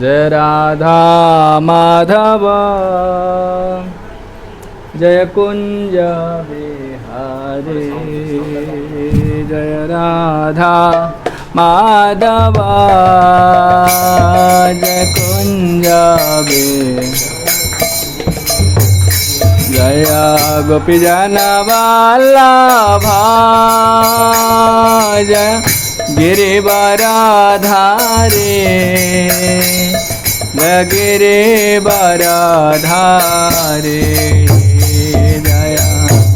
जय राधा माधव जय कुंज बिहारी जय राधा माधव जय कुंज बिहारी जय गोपीजन वल्लभा जय गिरिवरधारी जय गिरिवरधारी जय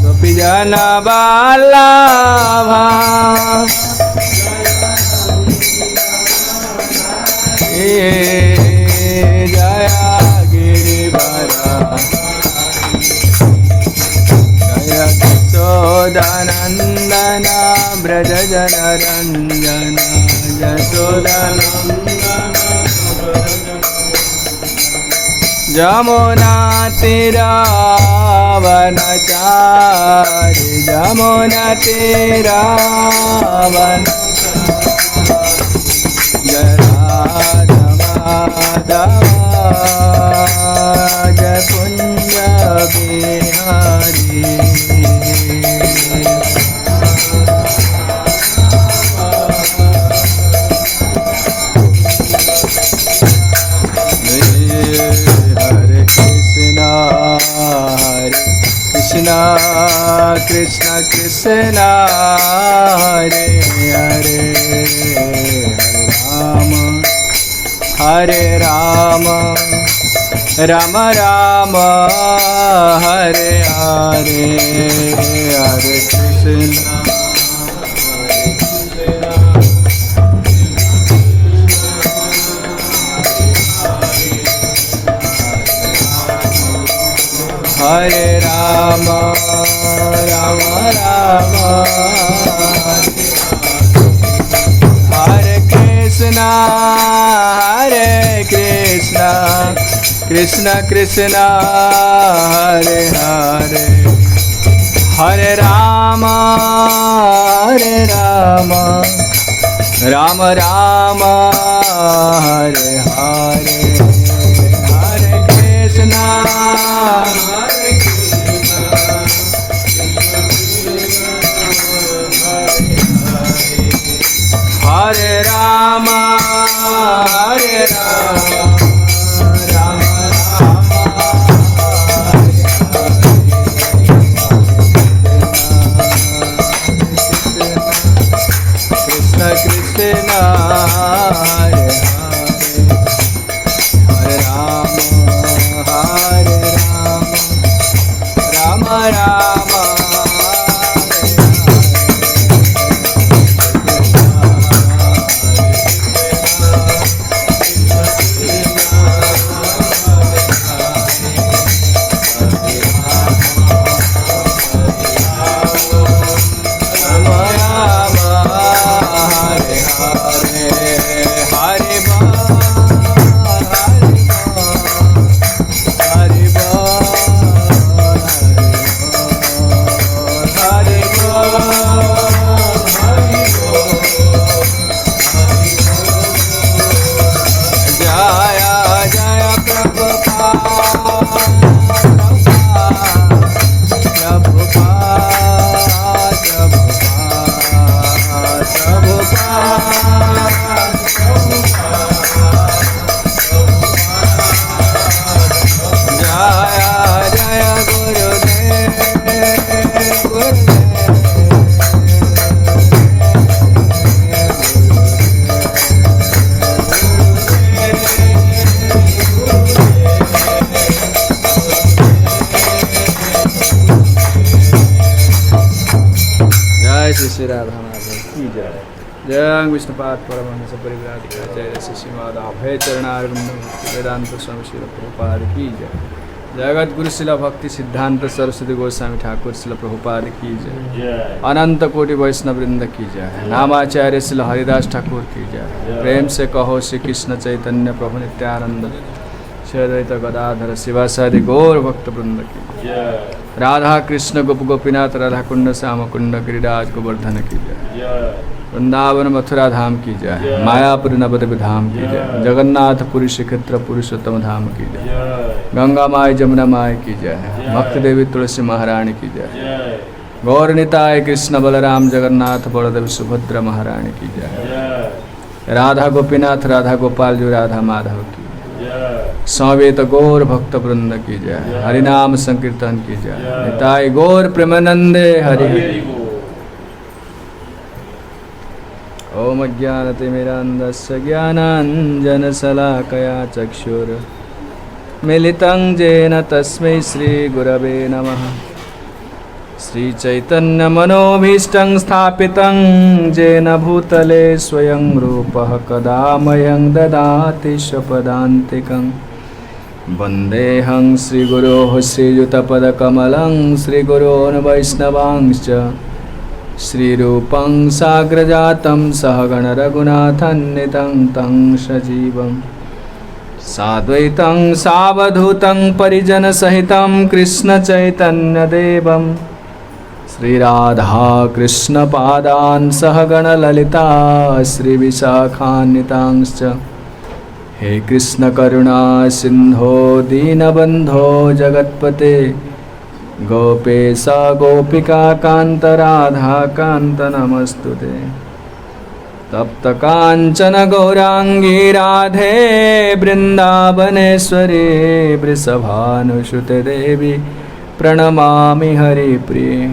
गोपीजन वल्लभा जय गिरिवरधारी यशोदानंदन ब्रज जनरंजन यशोदानंदन जमुना तीरावनचारि जमुना तीरावनचारि जय राधा माधव जय कुंज बिहारी हरे कृष्णा कृष्ण कृष्ण हरे हरे हरे राम राम राम हरे हरे हरे कृष्ण हरे राम राम राम हरे कृष्ण कृष्ण कृष्ण हरे हरे हरे राम राम राम हरे हरे हरे कृष्ण हरे राम राम कृष्ण कृष्ण हरे हरे राम राम राम श्री राधा माधव की जय जय विष्णुपाद परमहंस परिव्राजकाचार्य श्रीमद अभय चरणारविंद वेदांत स्वामी श्री प्रभुपाद की जय जगत गुरु शिला भक्ति सिद्धांत सरस्वती गोस्वामी ठाकुर शिला प्रभुपाद की जय अनंत कोटि वैष्णव वृंद की जय नामाचार्य शिला हरिदास ठाकुर की जय प्रेम से कहो श्री कृष्ण चैतन्य प्रभु नित्यानंद श्री अद्वैत गदाधर शिवासादि गौर भक्त वृंद की राधा कृष्ण गोप गोपीनाथ राधा कुंड श्याम कुंड गिरिराज गोवर्धन की जय वृंदावन मथुरा धाम की जय, मायापुर नवद्वीप धाम की जय, जगन्नाथपुरी श्रीक्षेत्र पुरुषोत्तम धाम की जय, गंगा माई जमुना माई की जय, भक्त देवी तुलसी महारानी की जय, गौर निताय कृष्ण बलराम जगन्नाथ बलदेव सुभद्रा महारानी की जय, राधा गोपीनाथ राधा गोपाल जी राधा माधव की समवेत गौर भक्त वृंद की जय, हरिनाम संकीर्तन की जय, निताय गौर प्रेमानंदे हरि। ओम अज्ञानतिमिरान्धस्य ज्ञानाञ्जनशलाकया चक्षुर्मिलितं येन तस्मै श्रीगुरवे नमः। श्रीचैतन्यमनोभीष्टं स्थापितं येन भूतले स्वयं रूपः कदा मह्यं ददाति स्वपदान्तिकं। वन्देऽहं श्रीगुरोः श्रीयुतपदकमलं श्रीगुरोन् वैष्णवांश्च श्रीरूपं साग्रजातं सहगण रघुनाथन्वितं तं सजीवं साद्वैतं सावधूतं परिजनसहितं कृष्णचैतन्यदेवं श्रीराधा कृष्णपादान् सहगण ललिता श्रीविशाखान्वितांश्च। हे कृष्ण करुणा सिन्धो दीनबन्धो जगत्पते गोपेशा गोपिका कान्त राधा कान्त नमस्तुते। तप्त काञ्चन गौरांगी राधे वृन्दावनेश्वरी वृषभानुसुते देवी प्रणमामि हरिप्रिये।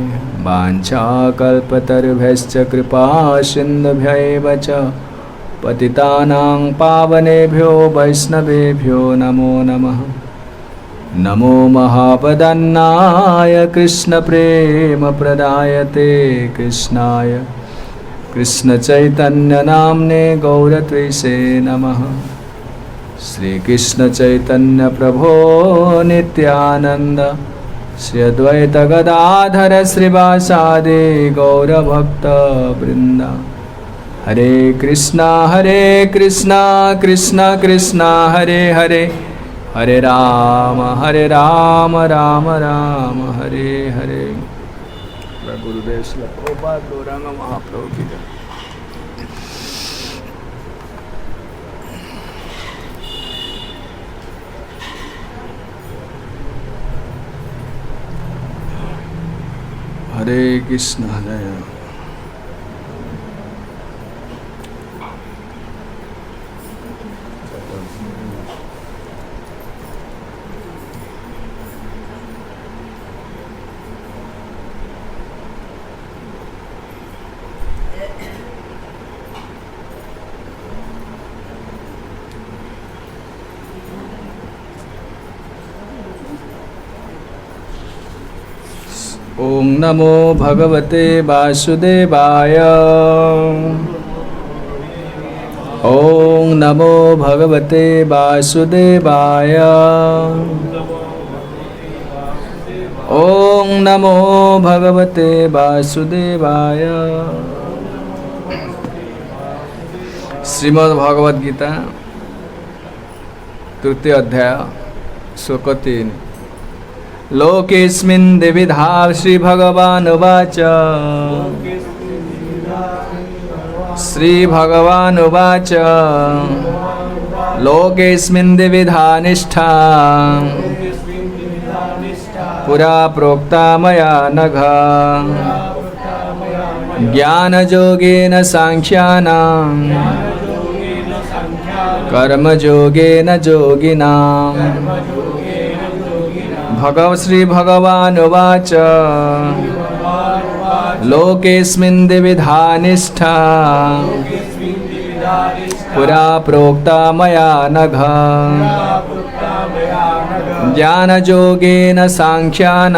वाञ्छाकल्पतरुभ्यश्च कृपा सिन्धुभ्यैव च पतितानां पावनेभ्यो वैष्णवेभ्यो नमो नमः। नमो महावदन्नाय कृष्णप्रेमप्रदायते कृष्णाय कृष्णचैतन्यनाम्ने गौरत्वेषे नमः। श्रीकृष्णचैतन्यप्रभो नित्यानन्द श्री अद्वैत गदाधर श्रीवासादि गौरभक्तवृन्द। हरे कृष्णा कृष्णा कृष्णा हरे हरे, हरे राम राम राम हरे हरे। गुरुदेव श्री प्रभुपाद गौरांग महाप्रभु की जय। हरे कृष्ण जय। ओम नमो भगवते वासुदेवाय। ओम नमो भगवते वासुदेवाय। ओम नमो भगवते वासुदेवाय। श्रीमद् भगवद गीता तृतीय अध्याय श्लोक 3। लोकेस्मिन् द्विविधा श्री भगवान् उवाच। श्री भगवान् उवाच लोकेस्मिन् द्विविधा निष्ठा पुरा प्रोक्ता मया नघ। ज्ञानयोगेन सांख्यानां कर्मयोगेन योगिनां। श्री भगवान् उवाच लोकेस्मिन् द्विविधा निष्ठा पुरा प्रोक्ता मया नघ। ज्ञानयोगेन सांख्यानां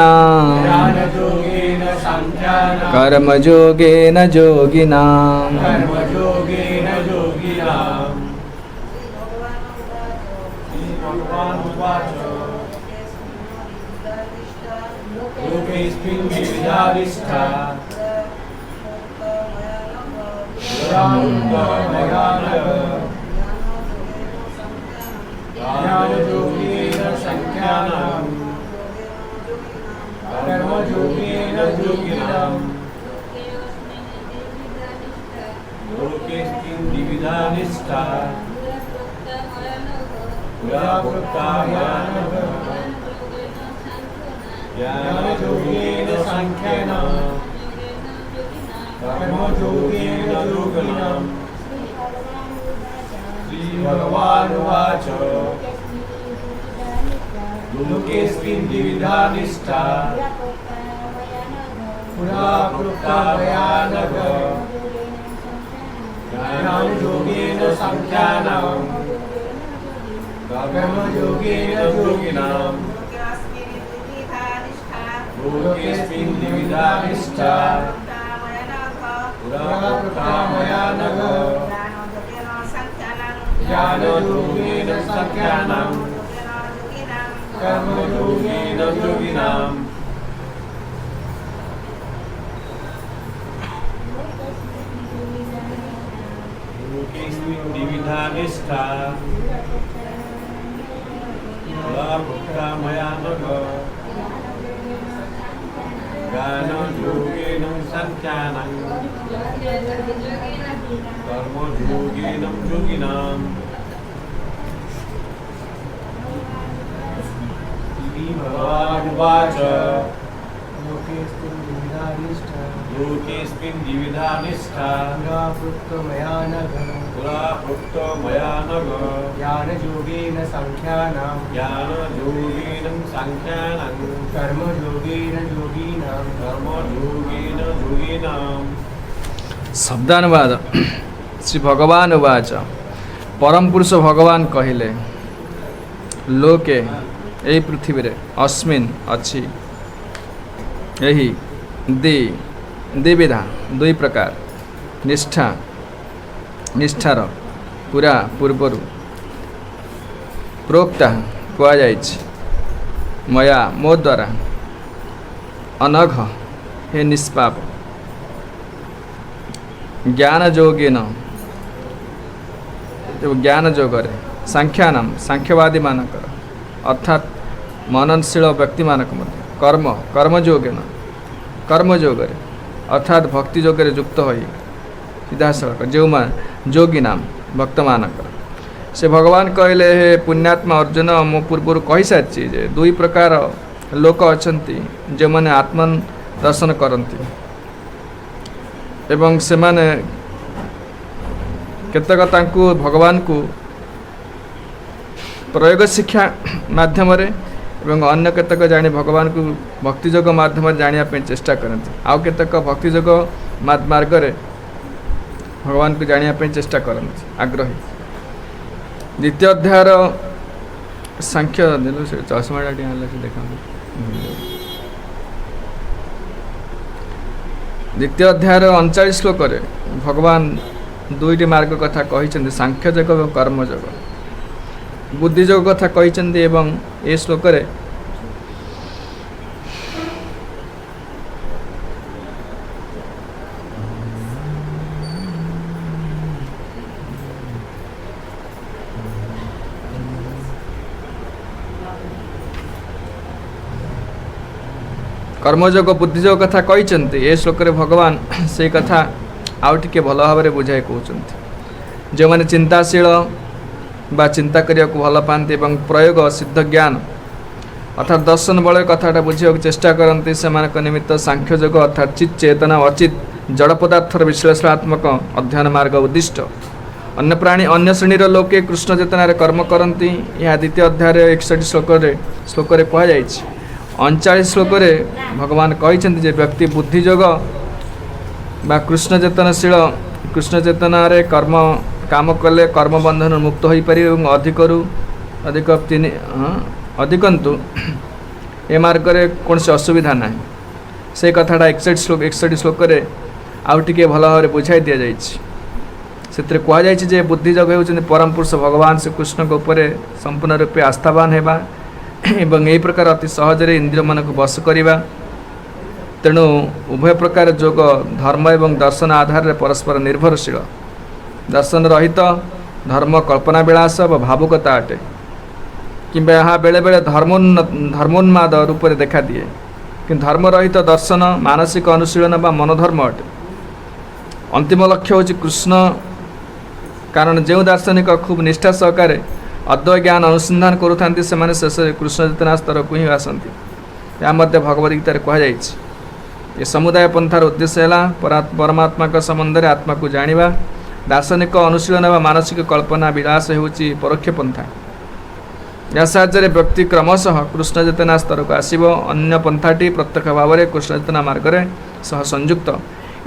कर्मयोगेन योगिनां। विधानिष्ठा पुरा ज्ञानयोगेन सांख्येन कर्मयोगेन योगिनां श्रीभगवानुवाच लोकेऽस्मिन् द्विविधा निष्ठा पुरा प्रोक्ता मया नघ ज्ञानयोगेन सांख्यानां कर्मयोगेन योगिनां लोकेऽस्मिन् द्विविधा निष्ठा पुरा प्रोक्ता मया नघ ज्ञानयोगेन सांख्यानां कर्मयोगेन योगिनां लोकेऽस्मिन् द्विविधा निष्ठा पुरा प्रोक्ता मया नघ ज्ञानयोगेन सांख्यानां कर्मयोगेन योगिनां श्रीभगवानुवाच लोकेऽस्मिन् द्विविधा निष्ठा पुरा प्रोक्तो मया नघ ज्ञानयोगेन सांख्यानां कर्मयोगेन योगिनां शब्दानुवाद श्री भगवान उवाच परम पुरुष भगवान कहिले लोके एही पृथ्वी रे अस्मिन् अछि एही द्विविधा दुई प्रकार निष्ठार पूरा पूर्वरु प्रोक्ता कुआ जाइछि मया मो द्वारा अनघ हे निष्पाप ज्ञान योगेन ज्ञान योगरे सांख्यानाम सांख्यवादी मानकर अर्थात मननशील व्यक्ति मानक कर्मयोगरे अर्थात भक्ति योगरे युक्त होई सीधासलख जो योगी नाम भक्त मानकर से भगवान कहले हे पुण्यात्मा अर्जुन मो पूर्व कही सारी जे दुई प्रकार लोक अछंती जो माने आत्म दर्शन करती एवं से माने केतक तांकु भगवान को प्रयोग शिक्षा माध्यम एवं अन्य केतक जानी भगवान को भक्ति योग माध्यम जानिया चेष्टा करती आउ केतक भक्ति योग मार्ग भगवान को जानिया चेष्टा करती आग्रही द्वितीय अध्यायर सांख्य से चश्माटा देखा द्वितीय अध्यायर 39 श्लोक भगवान दुईटी मार्ग कथा कही सांख्य योग और कर्म योग बुद्धि योग कथा कही एवं ए श्लोक कर्मयोग बुद्धियोग कथा कही ए श्लोक भगवान से कथा आउ टिके भल भाव बुझाई कहते जो मैंने चिंताशील बा चिंता करने को भल पाती और प्रयोग सिद्ध ज्ञान अर्थात दर्शन बल कथाटा बुझा चेष्टा करती से निमित्त सांख्य योग अर्थात चित चेतना अचित जड़ पदार्थर विश्लेषणात्मक अध्ययन मार्ग उद्दिष्ट अन्य प्राणी अन्य श्रेणी लोके कृष्ण चेतन कर्म करती यह द्वितीय अध्याय 61 श्लोक कहुई 39 श्लोक भगवान कही व्यक्ति बुद्धियोग बा कृष्ण चेतन कर्म काम कले कर्म बंधन मुक्त हो पारे अधिकंतु ए मार्ग में कौन से असुविधा ना से कथाटा 61 श्लोक आउ टिके भल भाव बुझाई दि जाए से कहुई बुद्धियोग होती परम पुरुष भगवान श्रीकृष्ण उपर संपूर्ण रूपे आस्थावान होगा एवं यही प्रकार अति सहजरे इंद्रिय मन को बस करवा तेणु उभय प्रकार योग धर्म एवं दर्शन आधार परस्पर निर्भरशील दर्शन रहित धर्म कल्पना विलास व भावुकता अटे कि यहाँ बेले बेले धर्मोन्माद रूप से देखा दिए कि धर्म रहित दर्शन मानसिक अनुशीलन व मनोधर्म अटे अंतिम लक्ष्य हूँ कृष्ण कारण जो दार्शनिक खूब निष्ठा सहकारे अद्वैत ज्ञान अनुसंधान करुँच शेष कृष्ण चेतना स्तर को ही आसती। यह भगवद गीतार कहुई ये समुदाय पंथार उद्देश्य है परमात्मा संबंध में आत्मा को जाना। दार्शनिक अनुशीलन व मानसिक कल्पना विलास होची परोक्ष पंथा। यह साहाय्य व्यक्ति क्रमशः कृष्ण चेतना स्तर को आसव। अन्य पंथाटी प्रत्यक्ष भाव में कृष्ण चेतना मार्ग सह संयुक्त।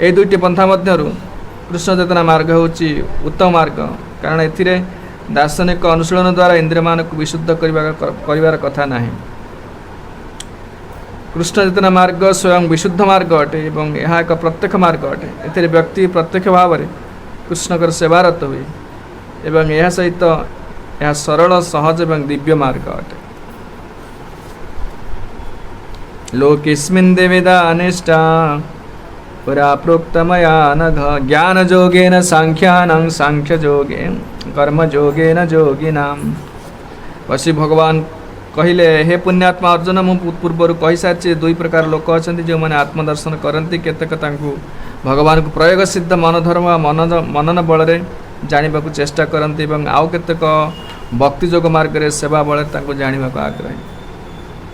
ये दुईटी पंथा मध्यरु कृष्ण चेतना मार्ग होची उत्तम मार्ग, कारण एथिरे दार्शनिक अनुशीलन द्वारा इंद्रिय मान को विशुद्ध करिवार कथा नहीं। कृष्ण चेतना मार्ग स्वयं विशुद्ध मार्ग अटे एवं यह एक प्रत्यक्ष मार्ग अटे। एथिरे व्यक्ति प्रत्यक्ष भाव में कृष्णकर सेवारत हुए एवं यह सहित यह सरल सहज एवं दिव्य मार्ग अटे। लोकेस्मिन् देवेदा अनिष्टा पुरा प्रोक्तमया नघ ज्ञान जोगेन सांख्यानां सांख्य जोगे कर्म जोगेन योगिनां। वशी भगवान कहले हे पुण्यात्मा अर्जुन मु पूर्वर कही सारी दुई प्रकार लोक अच्छा जो मैंने आत्मदर्शन करती। केतक भगवान को प्रयोग सिद्ध मनोधर्म मनन बल जाना को चेष्टा करती और आउ केतक भक्ति जोग मार्ग में सेवा बल जाना को आग्रही।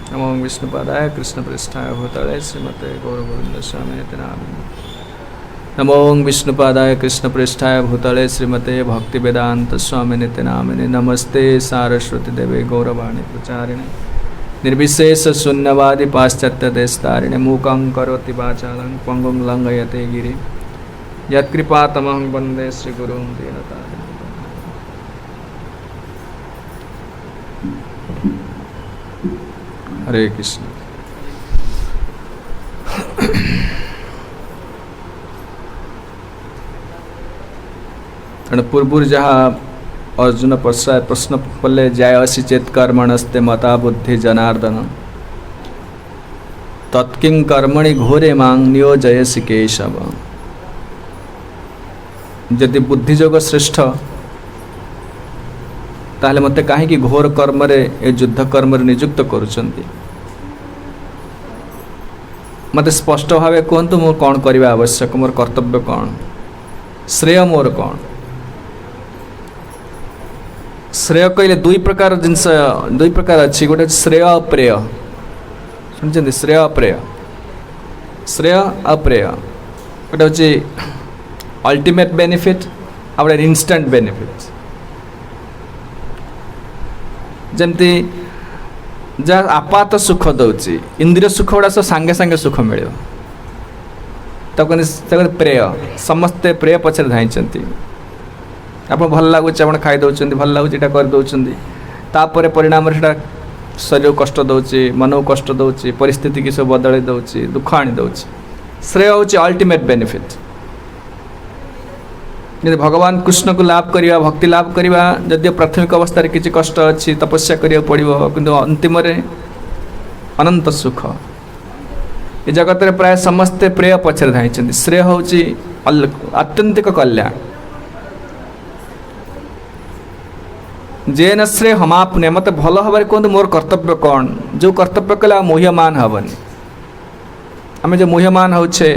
नमो विष्णुपादाय कृष्ण पृष्ठाय भूतले श्रीमते गौरगोविंद स्वामी नामिने। नमो विष्णुपादाय कृष्ण पृष्ठाय भूतले श्रीमते भक्ति वेदांत स्वामी नामिने। नमस्ते सारस्वती देवे गौरवाणी प्रचारिणे निर्विशेष शून्यवादी पाश्चात्य देशतारिणे। मूकं करोति वाचालं पंगुं लंघयते गिरि यत्कृपातमहं वन्दे श्रीगुरुं दीनतारिणं। हरे कृष्ण। पूर्व जहाँ अर्जुन प्रश्न पल्ले जायसी चेत कर्मणस्ते मता बुद्धि जनार्दन तत्किं कर्मणि घोरे मां नियोजयसि केशव। यदि बुद्धिजोग श्रेष्ठ ताहले मते कहीं घोर कर्म रे ए युद्ध कर्म रे नियुक्त करुचंती। मते स्पष्ट भाव कहतु मोर कौन करवा आवश्यक, मोर कर्तव्य कौन, श्रेय मोर कौन। श्रेय कहले दुई प्रकार जिनस दुई प्रकार अच्छी, गोटे श्रेय अप्रेय। सुनते श्रेय अप्रेय, श्रेय अप्रेय गोटे हूँ अल्टीमेट बेनिफिट आ गोटे इनस्टांट बेनिफिट। जमती जहाँ आपात सुख दौची इंद्रिय सुख गुड़ा सब सांगे सांगे सुख मिले प्रेय। समस्ते प्रेय पछरे धाई आप भल लगुच आप खाई दौरान भल लगुच यहाँ करदे तापर परिणाम शरीर को कष्ट दौची, मन को कष्ट दौची, परिस्थिति की सब बदल दौची, दुख आनी दौची। श्रेय हूँ अल्टीमेट बेनिफिट। यदि भगवान कृष्ण को लाभ करवा, भक्ति लाभ करवा, जदि प्राथमिक अवस्था किसी कष्ट अच्छी तपस्या करिया पड़ो किंतु अंतिम अनंत सुख। ये जगत रे प्राय समस्ते प्रेय पछरे धाई। श्रेय हूँ आत्यंतिक कल्याण। जेन श्रेय हमापने मत भल भाव कहते मोर कर्तव्य कौन, जो कर्तव्य कले मोह्यमान हेनी। आम जो मोह्यमान होचे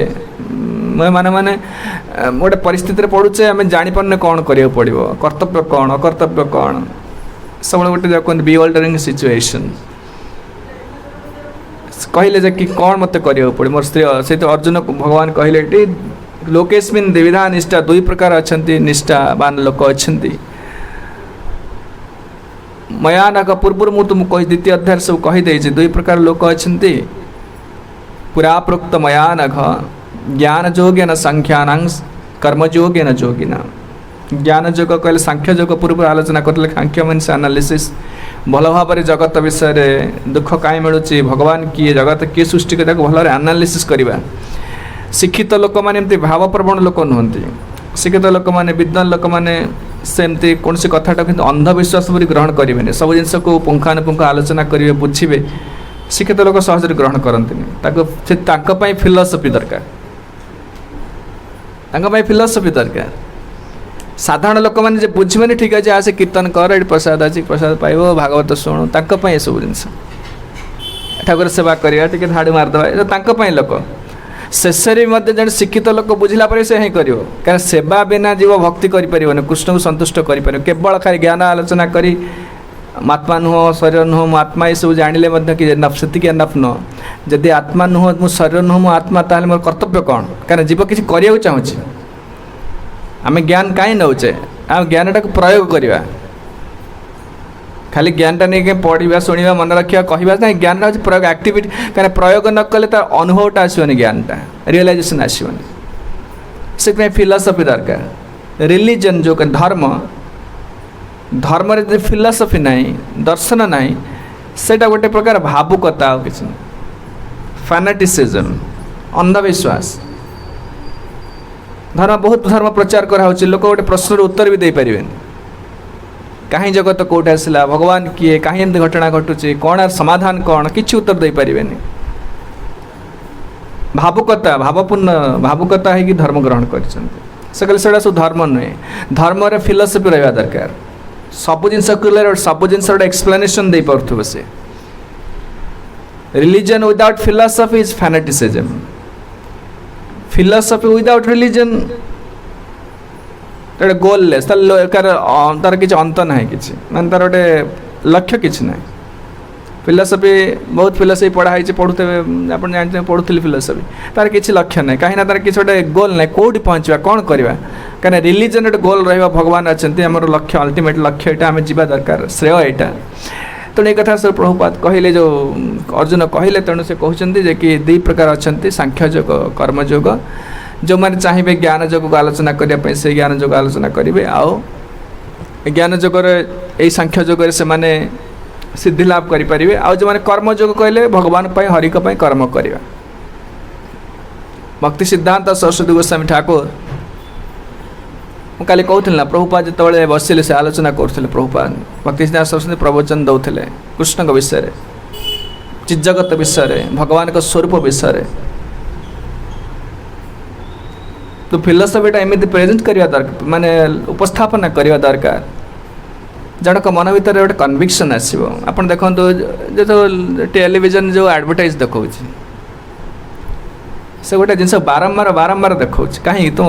माने माने गोटे परिस्थिति पड़ुचे आम जापारे कौन करा पड़ो, कर्तव्य कौन अकर्तव्य कौन, सब गोटे कहते बिवल्डरिंग सिचुएशन। कहले कि कौन मत करा पड़ो मोर श्रेय। से तो अर्जुन को भगवान कहले लोकेस्मिन् द्विविधा निष्ठा, दुई प्रकार अच्छा निष्ठावान लोक अच्छा। मयानक पूर्व मु तुम कही द्वितीय अध्याय सब कहीदे दुई प्रकार लोक अच्छा। पुरा प्रोक्त मयानघ ज्ञान जोगेन संख्यानां कर्मयोगेन योगिना। ज्ञान जोग कहले सांख्य जोग पूर्व आलोचना करते। सांख्य मीन्स एनालिसिस, भल भाव जगत विषय दुख कहीं मिलूँ, भगवान किए, जगत किए सृष्टि कर भल एनालिसिस करवा। शिक्षित लोक मैंने भावप्रवण लोक नुहति। शिक्षित लोक मैंने विद्वान लोक मैंने सेमती कौन सी कथाटा कि अंधविश्वास भी ग्रहण करेंगे, सब जिनस को पुंखानुपुंख आलोचना करेंगे, बुझे। शिक्षित लोक सहज ग्रहण करते। फिलोसफी दरकार, फिलोसफी दरकार। साधारण लोक मैंने बुझे ठीक अच्छे आसे कीर्तन कर, ये प्रसाद अच्छी प्रसाद पाइब, भागवत शुणु, सब जिन ठाकुर सेवा करवा टे झाड़ू मारदे लोक। शेषରେ ମଧ୍ୟ ଜଣେ ଶିକ୍ଷିତ ଲୋକ ବୁଝିଲା ପରେ ସେ ହିଁ କରିବ, କାରଣ ସେବା ବିନା ଜୀବ ଭକ୍ତି କରିପାରିବନି, କୃଷ୍ଣଙ୍କୁ ସନ୍ତୁଷ୍ଟ କରିପାରିବ। କେବଳ ଖାଲି ଜ୍ଞାନ ଆଲୋଚନା କରି ଆତ୍ମା ନୁହଁ ଶରୀର ନୁହଁ ମୁଁ ଆତ୍ମା ଏସବୁ ଜାଣିଲେ ମଧ୍ୟ କି ଏନଫ୍, ସେତିକି ଏନଫ୍ ନୁହଁ। ଯଦି ଆତ୍ମା ନୁହଁ ମୁଁ ଶରୀର ନୁହଁ ମୁଁ ଆତ୍ମା, ତାହେଲେ ମୋର କର୍ତ୍ତବ୍ୟ କ'ଣ? କାରଣ ଜୀବ କିଛି କରିବାକୁ ଚାହୁଁଛି। ଆମେ ଜ୍ଞାନ କାହିଁ ନେଉଛେ? ଆମେ ଜ୍ଞାନଟାକୁ ପ୍ରୟୋଗ କରିବା। ଖାଲି ଜ୍ଞାନଟା ନେଇକି ପଢ଼ିବା ଶୁଣିବା ମନେ ରଖିବା କହିବା ନାହିଁ, ଜ୍ଞାନଟା ହେଉଛି ପ୍ରୟୋଗ ଆକ୍ଟିଭିଟି। କାରଣ ପ୍ରୟୋଗ ନ କଲେ ତାର ଅନୁଭବଟା ଆସିବନି, ଜ୍ଞାନଟା ରିଏଲାଇଜେସନ୍ ଆସିବନି। ସେଥିପାଇଁ ଫିଲସଫି ଦରକାର। ରିଲିଜନ୍ ଯେଉଁ ଧର୍ମ, ଧର୍ମରେ ଯଦି ଫିଲସଫି ନାହିଁ, ଦର୍ଶନ ନାହିଁ, ସେଇଟା ଗୋଟେ ପ୍ରକାର ଭାବୁକତା, ଆଉ କିଛି ନାହିଁ। ଫାନାଟିସିଜମ୍, ଅନ୍ଧବିଶ୍ୱାସ। ଧର୍ମ ବହୁତ ଧର୍ମ ପ୍ରଚାର କରାହେଉଛି, ଲୋକ ଗୋଟେ ପ୍ରଶ୍ନର ଉତ୍ତର ବି ଦେଇପାରିବେନି। କାହିଁ ଜଗତ କେଉଁଠି ଆସିଲା, ଭଗବାନ କିଏ, କାହିଁ ଏମିତି ଘଟଣା ଘଟୁଛି, କ'ଣ ସମାଧାନ କ'ଣ, କିଛି ଉତ୍ତର ଦେଇପାରିବେନି। ଭାବୁକତା, ଭାବପୂର୍ଣ୍ଣ ଭାବୁକତା ହେଇକି ଧର୍ମ ଗ୍ରହଣ କରିଛନ୍ତି। ସେ କହିଲେ ସେଗୁଡ଼ା ସବୁ ଧର୍ମ ନୁହେଁ। ଧର୍ମରେ ଫିଲସଫି ରହିବା ଦରକାର। ସବୁ ଜିନିଷ କହିଲେ ସବୁ ଜିନିଷ ଗୋଟେ ଏକ୍ସପ୍ଲାନେସନ୍ ଦେଇପାରୁଥିବ ସେ। Religion without philosophy is fanaticism. Philosophy without religion ଗୋଟେ ଗୋଲଲେସ୍, ତାର କିଛି ଅନ୍ତ ନାହିଁ, କିଛି ମାନେ ତାର ଗୋଟେ ଲକ୍ଷ୍ୟ କିଛି ନାହିଁ। ଫିଲସଫି, ବହୁତ ଫିଲସଫି ପଢ଼ା ହେଇଛି, ପଢ଼ୁଥିବେ ଆପଣ ଜାଣିଥିବେ, ପଢ଼ୁଥିଲି ଫିଲସଫି, ତାର କିଛି ଲକ୍ଷ୍ୟ ନାହିଁ, କାହିଁକିନା ତାର କିଛି ଗୋଟେ ଗୋଲ୍ ନାହିଁ, କେଉଁଠି ପହଞ୍ଚିବା, କ'ଣ କରିବା। କାହିଁକିନା ରିଲିଜନ୍ ଗୋଟେ ଗୋଲ୍ ରହିବ, ଭଗବାନ ଅଛନ୍ତି, ଆମର ଲକ୍ଷ୍ୟ, ଅଲ୍ଟିମେଟ୍ ଲକ୍ଷ୍ୟ ଏଇଟା, ଆମେ ଯିବା ଦରକାର, ଶ୍ରେୟ ଏଇଟା। ତେଣୁ ଏ କଥା ସବୁ ପ୍ରଭୁପାଦ କହିଲେ, ଯେଉଁ ଅର୍ଜୁନ କହିଲେ, ତେଣୁ ସେ କହୁଛନ୍ତି ଯେ କି ଦୁଇ ପ୍ରକାର ଅଛନ୍ତି, ସାଂଖ୍ୟ ଯୋଗ, କର୍ମଯୋଗ। ଯେଉଁମାନେ ଚାହିଁବେ ଜ୍ଞାନ ଯୋଗକୁ ଆଲୋଚନା କରିବା ପାଇଁ ସେ ଜ୍ଞାନ ଯୋଗ ଆଲୋଚନା କରିବେ, ଆଉ ଜ୍ଞାନ ଯୋଗରେ ଏଇ ସାଂଖ୍ୟ ଯୋଗରେ ସେମାନେ ସିଦ୍ଧି ଲାଭ କରିପାରିବେ। ଆଉ ଯେଉଁମାନେ କର୍ମଯୋଗ କହିଲେ ଭଗବାନ ପାଇଁ, ହରିଙ୍କ ପାଇଁ କର୍ମ କରିବା। ଭକ୍ତି ସିଦ୍ଧାନ୍ତ ସରସ୍ୱତୀ ଗୋସ୍ୱାମୀ ଠାକୁର, ମୁଁ କାଲି କହୁଥିଲି ନା, ପ୍ରଭୁପାଦ ଯେତେବେଳେ ବସିଲେ ସେ ଆଲୋଚନା କରୁଥିଲେ, ପ୍ରଭୁପାଦ ଭକ୍ତି ସିଦ୍ଧାନ୍ତ ସରସ୍ୱତୀ ପ୍ରବଚନ ଦେଉଥିଲେ କୃଷ୍ଣଙ୍କ ବିଷୟରେ, ଚିଜ୍ଜଗତ ବିଷୟରେ, ଭଗବାନଙ୍କ ସ୍ୱରୂପ ବିଷୟରେ। ତ ଫିଲସଫିଟା ଏମିତି ପ୍ରେଜେଣ୍ଟ କରିବା ଦରକାର, ମାନେ ଉପସ୍ଥାପନା କରିବା ଦରକାର, ଜଣଙ୍କ ମନ ଭିତରେ ଗୋଟେ କନଭିକ୍ସନ୍ ଆସିବ। ଆପଣ ଦେଖନ୍ତୁ, ଯେତେବେଳେ ଟେଲିଭିଜନ ଯେଉଁ ଆଡ଼ଭର୍ଟାଇଜ୍ ଦେଖାଉଛି, ସେ ଗୋଟେ ଜିନିଷ ବାରମ୍ବାର ଦେଖାଉଛି, କାହିଁକି ତୁମ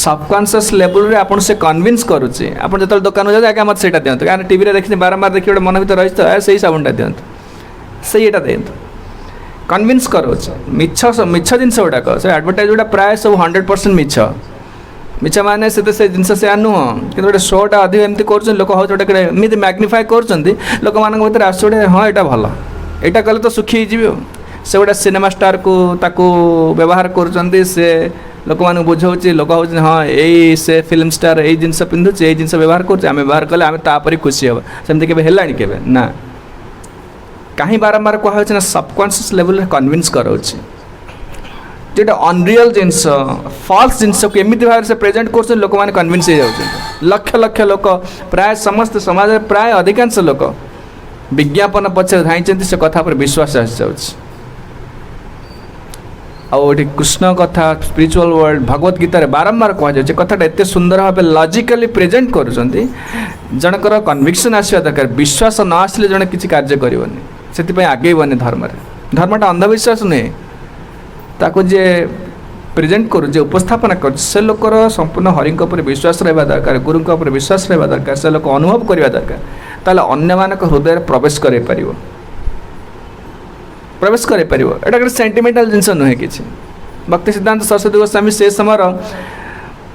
ସବକନସିୟସ୍ ଲେବୁଲ୍ରେ ଆପଣ ସେ କନଭିନ୍ସ କରୁଛି। ଆପଣ ଯେତେବେଳେ ଦୋକାନକୁ ଯାଉଛନ୍ତି, ଆଜ୍ଞା ମୋତେ ସେଇଟା ଦିଅନ୍ତୁ, କାରଣ ଟିଭିରେ ଦେଖିନି, ବାରମ୍ବାର ଦେଖି ଗୋଟେ ମନ ଭିତରେ ରହିଛି, ତ ସେଇ ସାବୁନଟା ଦିଅନ୍ତୁ, ସେଇଟା ଦିଅନ୍ତୁ, କନଭିନ୍ସ କରାଉଛି। ମିଛ ଜିନିଷ ଗୁଡ଼ାକ, ସେ ଆଡ଼ଭର୍ଟାଇଜ୍ ଗୁଡ଼ା ପ୍ରାୟ ସବୁ 100% ମିଛ ମାନେ ସେ ଜିନିଷ ସେୟା ନୁହଁ, କିନ୍ତୁ ଗୋଟେ ଶୋଟା ଅଧିକ ଏମିତି କରୁଛନ୍ତି, ଲୋକ ହେଉଛି ଗୋଟେ ଏମିତି ମ୍ୟାଗ୍ନିଫାଏ କରୁଛନ୍ତି, ଲୋକମାନଙ୍କ ଭିତରେ ଆସୁଛି ଗୋଟେ ହଁ ଏଇଟା ଭଲ, ଏଇଟା କଲେ ତ ସୁଖୀ ହେଇଯିବି। ଆଉ ସେ ଗୋଟେ ସିନେମା ଷ୍ଟାରକୁ ତାକୁ ବ୍ୟବହାର କରୁଛନ୍ତି, ସେ ଲୋକମାନଙ୍କୁ ବୁଝାଉଛି, ଲୋକ ହେଉଛନ୍ତି ହଁ ଏଇ ସେ ଫିଲ୍ମ ଷ୍ଟାର ଏଇ ଜିନିଷ ପିନ୍ଧୁଛି, ଏଇ ଜିନିଷ ବ୍ୟବହାର କରୁଛି, ଆମେ ବ୍ୟବହାର କଲେ ଆମେ ତାପରେ ଖୁସି ହେବା। ସେମିତି କେବେ ହେଲାଣି କେବେ ନା। କାହିଁ ବାରମ୍ବାର କୁହାହେଉଛି ନା, ସବକନସିୟସ୍ ଲେଭେଲରେ କନଭିନ୍ସ କରାଉଛି। যেটা ଅନରିଅଲ୍ ଜିନିଷ, ଫଲ୍ସ ଜିନିଷକୁ ଏମିତି ଭାବରେ ସେ ପ୍ରେଜେଣ୍ଟ କରୁଛନ୍ତି, ଲୋକମାନେ କନଭିନ୍ସ ହେଇଯାଉଛନ୍ତି। ଲକ୍ଷ ଲକ୍ଷ ଲୋକ, ପ୍ରାୟ ସମସ୍ତେ ସମାଜରେ ପ୍ରାୟ ଅଧିକାଂଶ ଲୋକ ବିଜ୍ଞାପନ ପଛରେ ଧାଇଁଛନ୍ତି, ସେ କଥା ଉପରେ ବିଶ୍ୱାସ ଆସିଯାଉଛି। ଆଉ ଏଠି କୃଷ୍ଣ କଥା, ସ୍ପିରିଚୁଆଲ୍ ୱାର୍ଲଡ, ଭଗବତ ଗୀତାରେ ବାରମ୍ବାର କୁହାଯାଉଛି, କଥାଟା ଏତେ ସୁନ୍ଦର ଭାବେ ଲଜିକାଲି ପ୍ରେଜେଣ୍ଟ କରୁଛନ୍ତି, ଜଣଙ୍କର କନଭିକ୍ସନ୍ ଆସିବା ଦରକାର। ବିଶ୍ୱାସ ନ ଆସିଲେ ଜଣେ କିଛି କାର୍ଯ୍ୟ କରିବନି, ସେଥିପାଇଁ ଆଗେଇବନି ଧର୍ମରେ। ଧର୍ମଟା ଅନ୍ଧବିଶ୍ୱାସ ନୁହେଁ, ତାକୁ ଯିଏ ପ୍ରେଜେଣ୍ଟ କରୁଛି, ଯିଏ ଉପସ୍ଥାପନା କରୁଛି, ସେ ଲୋକର ସମ୍ପୂର୍ଣ୍ଣ ହରିଙ୍କ ଉପରେ ବିଶ୍ୱାସ ରହିବା ଦରକାର, ଗୁରୁଙ୍କ ଉପରେ ବିଶ୍ୱାସ ରହିବା ଦରକାର, ସେ ଲୋକ ଅନୁଭବ କରିବା ଦରକାର, ତାହେଲେ ଅନ୍ୟମାନଙ୍କ ହୃଦୟରେ ପ୍ରବେଶ କରାଇପାରିବ। ଏଇଟା ଗୋଟେ ସେଣ୍ଟିମେଣ୍ଟାଲ ଜିନିଷ ନୁହେଁ କିଛି। ଭକ୍ତି ସିଦ୍ଧାନ୍ତ ସରସ୍ୱତୀ ଗୋସ୍ୱାମୀ ସେ ସମୟର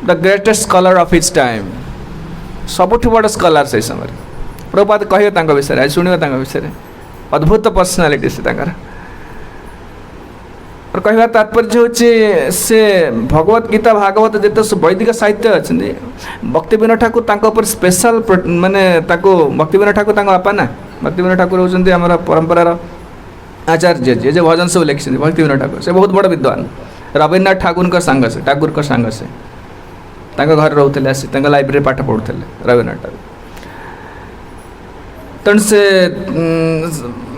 the greatest scholar of his time, ସବୁଠୁ ବଡ଼ ସ୍କଲାର ସେଇ ସମୟରେ। ପ୍ରଭୁପାଦ କହିବେ ତାଙ୍କ ବିଷୟରେ, ଆଜି ଶୁଣିବା ତାଙ୍କ ବିଷୟରେ, ଅଦ୍ଭୁତ ପର୍ସନାଲିଟି ସେ ତାଙ୍କର। କହିବା ତାତ୍ପର୍ଯ୍ୟ ହେଉଛି, ସେ ଭଗବତ ଗୀତା, ଭାଗବତ ଯେତେ ବୈଦିକ ସାହିତ୍ୟ ଅଛନ୍ତି, ଭକ୍ତିବିନୋଦ ଠାକୁର ତାଙ୍କ ଉପରେ ସ୍ପେଶାଲ, ମାନେ ତାକୁ ଭକ୍ତିବିନୋଦ ଠାକୁର ତାଙ୍କ ବାପା ନା। ଭକ୍ତିବିନୋଦ ଠାକୁର ହେଉଛନ୍ତି ଆମର ପରମ୍ପରାର ଆଚାର୍ଯ୍ୟ, ଯିଏ ଯେ ଭଜନ ସବୁ ଲେଖିଛନ୍ତି। ଭକ୍ତିବିନୋଦ ଠାକୁର ସେ ବହୁତ ବଡ଼ ବିଦ୍ୱାନ, ରବୀନ୍ଦ୍ରନାଥ ଠାକୁରଙ୍କ ସାଙ୍ଗ ସେ, ଠାକୁରଙ୍କ ସାଙ୍ଗ ସେ, ତାଙ୍କ ଘରେ ରହୁଥିଲେ, ଆସି ତାଙ୍କ ଲାଇବ୍ରେରୀରେ ପାଠ ପଢ଼ୁଥିଲେ ରବୀନ୍ଦ୍ରନାଥ ଠାକୁର। ତେଣୁ ସେ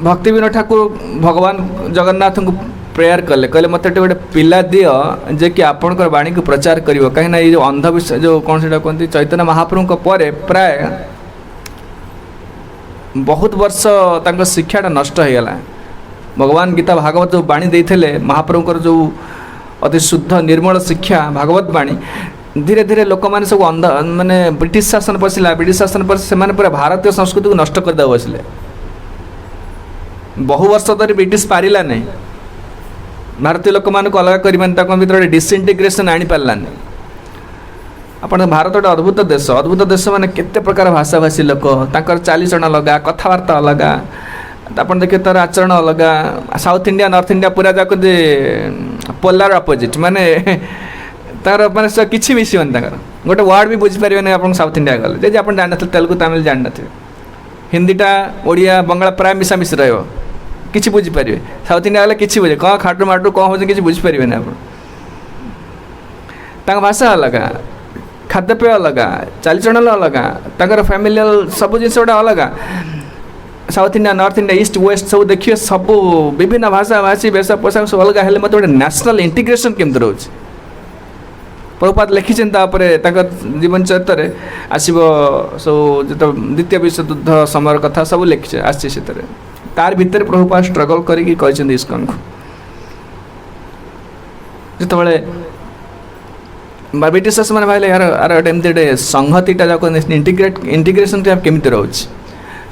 ଭକ୍ତିବିନୋଦ ଠାକୁର ଭଗବାନ ଜଗନ୍ନାଥଙ୍କୁ ପ୍ରେୟାର କଲେ, କହିଲେ ମୋତେ ଗୋଟେ ପିଲା ଦିଅ ଯେ କି ଆପଣଙ୍କର ବାଣୀକୁ ପ୍ରଚାର କରିବ। କାହିଁକିନା ଏଇ ଯେଉଁ ଅନ୍ଧବିଶ୍ୱାସ, ଯେଉଁ କ'ଣ ସେଇଟା କୁହନ୍ତି, ଚୈତନ୍ୟ ମହାପ୍ରଭୁଙ୍କ ପରେ ପ୍ରାୟ ବହୁତ ବର୍ଷ ତାଙ୍କ ଶିକ୍ଷାଟା ନଷ୍ଟ ହୋଇଗଲା। ଭଗବାନ ଗୀତା ଭାଗବତ ଯେଉଁ ବାଣୀ ଦେଇଥିଲେ, ମହାପ୍ରଭୁଙ୍କର ଯେଉଁ अति शुद्ध निर्मल शिक्षा भागवत बाणी धीरे धीरे लोक मैंने सब अंध माने ब्रिटिश शासन पशिला ब्रिटिश शासन पर से पूरा भारतीय संस्कृति को नष्ट करदे बसले बहु वर्ष धरी ब्रिटिश पारिला नहीं भारतीय लोक मान अलग कर डिसइंटीग्रेशन आनी पारानी आपण भारत गोटे अद्भुत देश माने केते प्रकार भाषा भाषी लोक तांकर चालीचरण अलग कथबार्ता अलग आप देखिए तार आचरण अलग साउथ इंडिया नॉर्थ इंडिया पूरा जाक पोलार अपोजिट माने तार माने किसी मिशन गोटे वर्ड भी बुझीपारे नहीं आप साउथ इंडिया गले आप जान तेलुगु तमिल जान ना हिंदीटा ओडिया बंगाला प्राय मिशामिशी रहा किसी बुझीपारे साउथ इंडिया गले किसी बुझे कौन खाटू माटू कौन हो किसी बुझीपारे नहीं आप भाषा अलग खाद्यपेय अलग चालीचरण अलग तर फैमिलियल सब जिन गुड़ा अलग south India north India east west सब देखिए सब विभिन्न भाषा भाषी वेश पोशाक सब अलग हेल्ले मत गोटे नेशनल इंटीग्रेशन केमती रोचे प्रभुपाद लिखिं जीवन चरित्र आसब सब जो द्वितीय विश्वयुद्ध समय कथा सब लिखी आसी तार भितर प्रभुपाद स्ट्रगल करके इस्कन को जिते ब्रिटिश मैंने भाई यार यार गोटे संहतिटा जाक इंटीग्रेशन केमी रोचे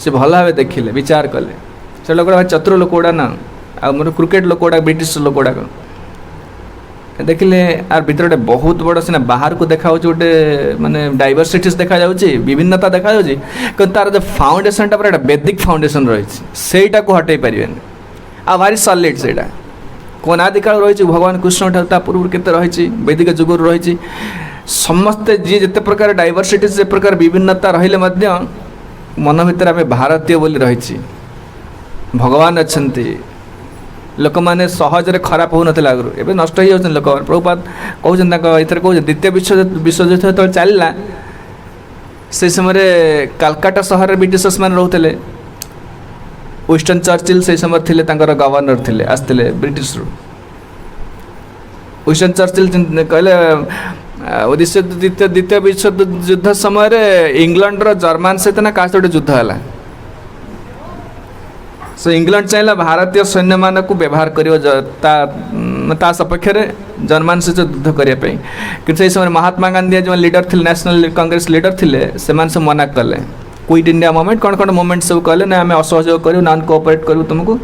से भल भाव देखिले विचार कले से लोक भाई चतुर लोक गुड़ा ना आ मोर क्रिकेट लोक गुड़ा ब्रिटिश लोक गुड़ाक देखिले आर भीतर गोटे बहुत बड़ सीना बाहर को देखा गोटे माने डाइवर्सिटीज देखा विभिन्नता देखा तार जो फाउंडेशन टा पूरा वैदिक फाउंडेशन रही सेटा को हटई पारे आ भारी सॉलिड सेटा कोनादि काल रही भगवान कृष्ण ठाकुर पूर्व केते रही वैदिक जुगर रही समस्ते जी जिते प्रकार डाइवर्सिटीज जे प्रकार विभिन्नता रहिले मध्य मन भीतर आम भारतीय बोली रही भगवान अच्छा लोक मैंने सहजरे खराब हो नाला आगु ए नष्ट हो लोक प्रभुपाद कहते कह द्वितीय विश्वयुद्ध जो चलला से समय कालकाटा सहर ब्रिटिशर्स मैंने रोते विंस्टन चर्चिल से समय थे गवर्नर थे आसते ब्रिटिश विंस्टन चर्चिल कहले द्वितीय विश्वयुद्ध समय इंग्लैंड जर्मन सहित ना क्या गोटे युद्ध है सो इंग्लैंड चाहिए भारतीय सैन्य मान को व्यवहार कर सपक्ष जर्मन सहित युद्ध करने कि समय महात्मा गांधी जो लीडर थे नेशनल कांग्रेस लीडर थे से मना कले क्विट इंडिया मूवमेंट कौन कौन मूवमेंट सब कहले ना आम असहयोग करूँ नॉन कोऑपरेट करूँ तुमको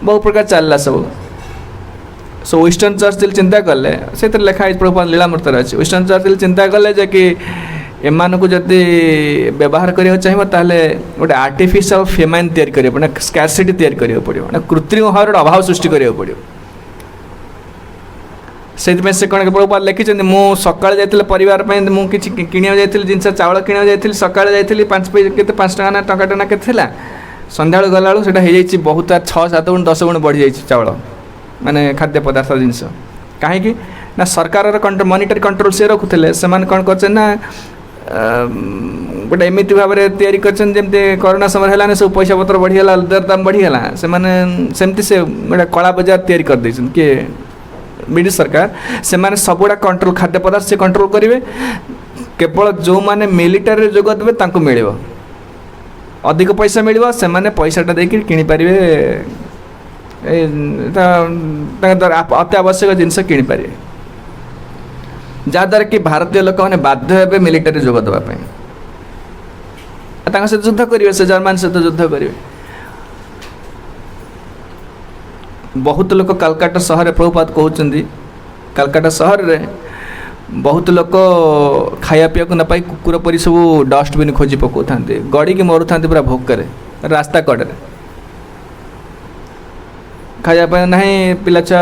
बहुत प्रकार चलला सब सो विंस्टन चर्चिल चिंता कले से लिखाई प्रभुपाद लीलामृत अच्छे विंस्टन चर्चिल चिंता कले कि एमान को जदि व्यवहार करा चाहिए ताहले गोटे आर्टिफिशियल फेमाइन तैयारी करियो पड़े स्कैरसिटी तैयारी करियो पड़ियो कृत्रिम हर अभाव सृष्टि करियो पड़ियो से कौन प्रभुपाद लिखिं मु सकाल जाइए परिवार मुझे किणा जाइए जिनस चाउल किणा जाइए सकाल जाइए 5 टका ना टका टना के सन्ध्या गला से बहुत 6-7 गुण 10 गुण बढ़ी जाइए चाउल माने खाद्य पदार्थ जिनस कहीं ना सरकार मॉनिटरी कंट्रोल से रखुले से कौन कर गोटे एमती भाव में तैयारी करमती कोरोना समय है सब पैसा पतर बढ़ीगला दर दाम बढ़ीगला सेमती से गोटे कला बजार तैयारी कर देछन कि ब्रिटिश सरकार से माने सब गुड़ा कंट्रोल खाद्य पदार्थ से कंट्रोल करेंगे केवल जो माने मिलिटारी जोग देवे तांको मिलिबो अधिक पैसा मिलिबो से माने पैसाटा देके किनि पारिबे अत्यावश्यक जिनस किनि पारिबे जहाँद्वारा कि भारतीय लोक मैंने बाध्य हे मिलिटारी जोग देवाई से युद्ध करेंगे से जर्मन सहित युद्ध करेंगे बहुत लोक कालकाटा सहर प्रभुपाद कहते कालकाटा सहर रे बहुत लोक खाया पीया न पाई कुकुर परी सब डस्टबिन खोजी पकाउ था गड़ी की मरु था पूरा भोकर रास्ता कड़े खाया ना पिलाछुआ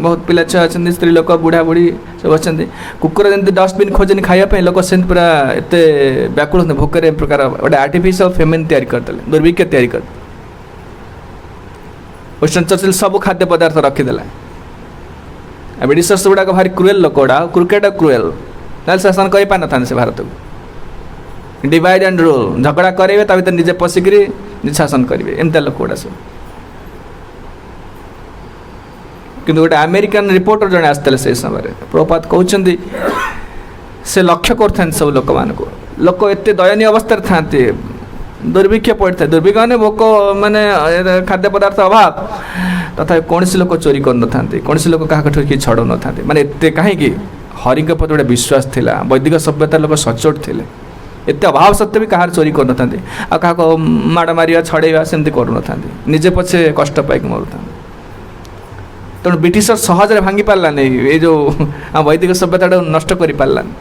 बहुत पिलाछुआ अच्छा स्त्री लोक बुढ़ा बुढ़ी सब अच्छा कुकुर जमी डस्टबिन खोजनी खायापी लोक से पूरा एत व्याकुल होते भोकर प्रकार गोटे आर्टिफिशियल फेमिन तैयारी करते दुर्भिक्ष तैयारी कर विंस्टन चर्चिल सब खाद्य पदार्थ रखीदेला ब्रिटिशर्स गुड़ाक भारी क्रुएल लोक गुड़ा क्रिकेट क्रुएल ना शासन कर पार न से भारत को डिवाइड एंड रूल झगड़ा करेंगे ता भर निजे पशिकी निजे शासन करेंगे एमती लोक गुड़ा सब किंतु गोटे अमेरिकन रिपोर्टर जड़े आसते से समय प्रभुपाद कहते से लक्ष्य कर सब लोक मान लोक एत दयनीय अवस्था था दुर्भिक्ष पड़ता है दुर्भिक्ष मैंने भोक माने खाद्य पदार्थ अभाव तथा कौन लोक चोरी कर कौन लोक क्या कि छड़ौ न माने एत कहीं हरि के प्रति गोटे विश्वास थिला वैदिक सभ्यता लोक सचोट थे एत अभाव सत्वे भी कहार चोरी कर क्या माड़ मारिया छड़ेवा सेमती करूँ निजे पछे कष्ट पाई मरुता तेणु ब्रिटिशर सहज भांगी पार्लानी ये जो वैदिक सभ्यता नष्ट कर पार्लानी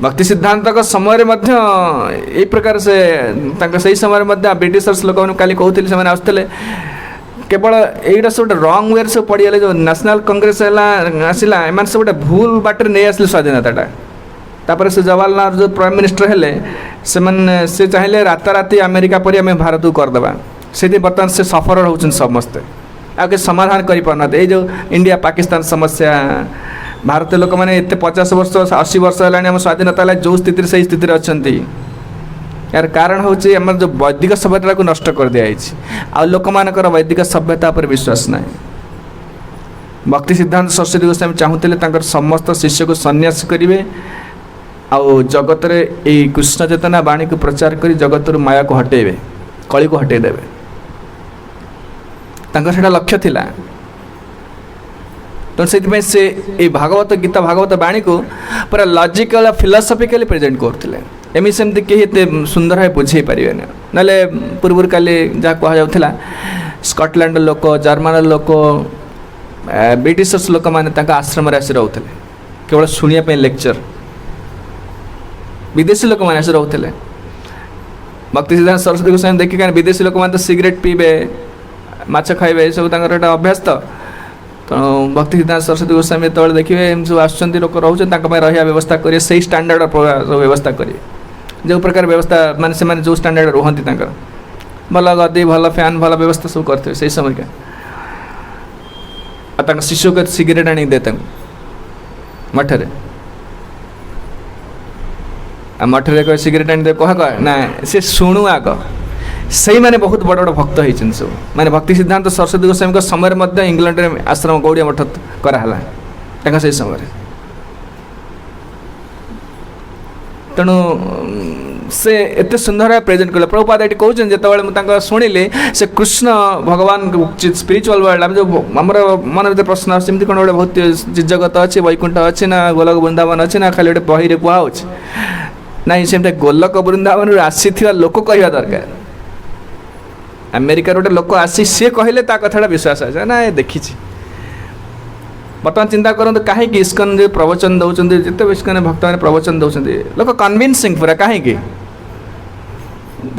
भक्ति सिद्धांत समय यही प्रकार से सही समय ब्रिटिशर्स लोक काली कहते से आसते केवल यहीटा सब गोटे रंग वे सब पड़गले जो नेशनल कांग्रेस आसला एम सब गोटे भूल बाटर नहीं आसले स्वाधीनता तापर से जवाहरलाल जो प्राइम मिनिस्टर हेले से चाहिए राताराति अमेरिका पर आम भारत को करदे से बर्तमान से सफर होती समस्ते आगे समाधान कर पारना ये जो इंडिया पाकिस्तान समस्या भारतीय लोक मैंने एत 50 वर्ष 80 वर्ष है स्वाधीनता जो स्थिति से स्थिति अच्छा यार कारण हूँ जो वैदिक सभ्यता को नष्ट कर दिखाई आ लोक मानकर वैदिक सभ्यता पर विश्वास ना भक्ति सिद्धांत सरस्वती गोस्वामी चाहूले समस्त शिष्य को सन्यास करेंगे आउ जगत रे कृष्ण चेतना वाणी को प्रचार कर जगत माया को हटेबे कली को हटेदेवे से लक्ष्य थिला तो से भागवत गीता भागवत वाणी को पूरा लॉजिकल फिलोसॉफिकली प्रेजेंट करते एमि सेमती कहीं सुंदर भाव बुझे पारे ना पूर्व काली जहाँ कहला स्कटलैंड लोक जर्मन लोक ब्रिटिशर्स लोक मैंने आश्रम आसी रोते केवल शुणापी लेक्चर विदेशी लोक मैंने आसी रोते भक्ति सिद्धांत सरस्वती गोस्वामी देखिए विदेशी लोक मैंने तो सिगरेट पीबे माछ खाइबे सब अभ्यास तो भक्ति सिद्धांत सरस्वती गोस्वामी जो देखिए एम सब आस लोक रोचे रहा व्यवस्था करेंगे से स्टैंडर्ड व्यवस्था करेंगे जो प्रकार व्यवस्था माने से जो स्टैंडर्ड रुहती भल गदी भल फैन भल व्यवस्था सब करते से समय का शिशु को सिगरेट आनी दे मठरे मठरे कह सिगरेट आनी दे कह ना सी शुणु आग सही माने बहुत बड़ बड़ भक्त होती सब माने भक्ति सिद्धांत सरस्वती गोस्वामी समय इंग्लैंड में आश्रम गौड़िया मठ कराला से समय तेणु से एत सुंदर प्रेजेंट कले प्रभुपाद ये कहते जो मुझे शुणिली से कृष्ण भगवान स्पिरिचुअल वर्ल्ड जो आमर मन भर प्रश्न आमती कौन गोटे बहुत जगत अच्छे वैकुंठ अच्छे ना गोलक वृंदावन अच्छे ना खाली गोटे बही कहुच्छे ना सेमती गोलक वृंदावन आसी लोक कह दरकार अमेरिका गोटे लोक आसी सी कहले कथा विश्वास आए ना ये देखी बर्तमान चिंता करूँ कहीं इस्कन जो प्रवचन दौरान जिते इस्कन भक्त मैंने प्रवचन दौरान लोक कन्विन्सिंग पूरा कहीं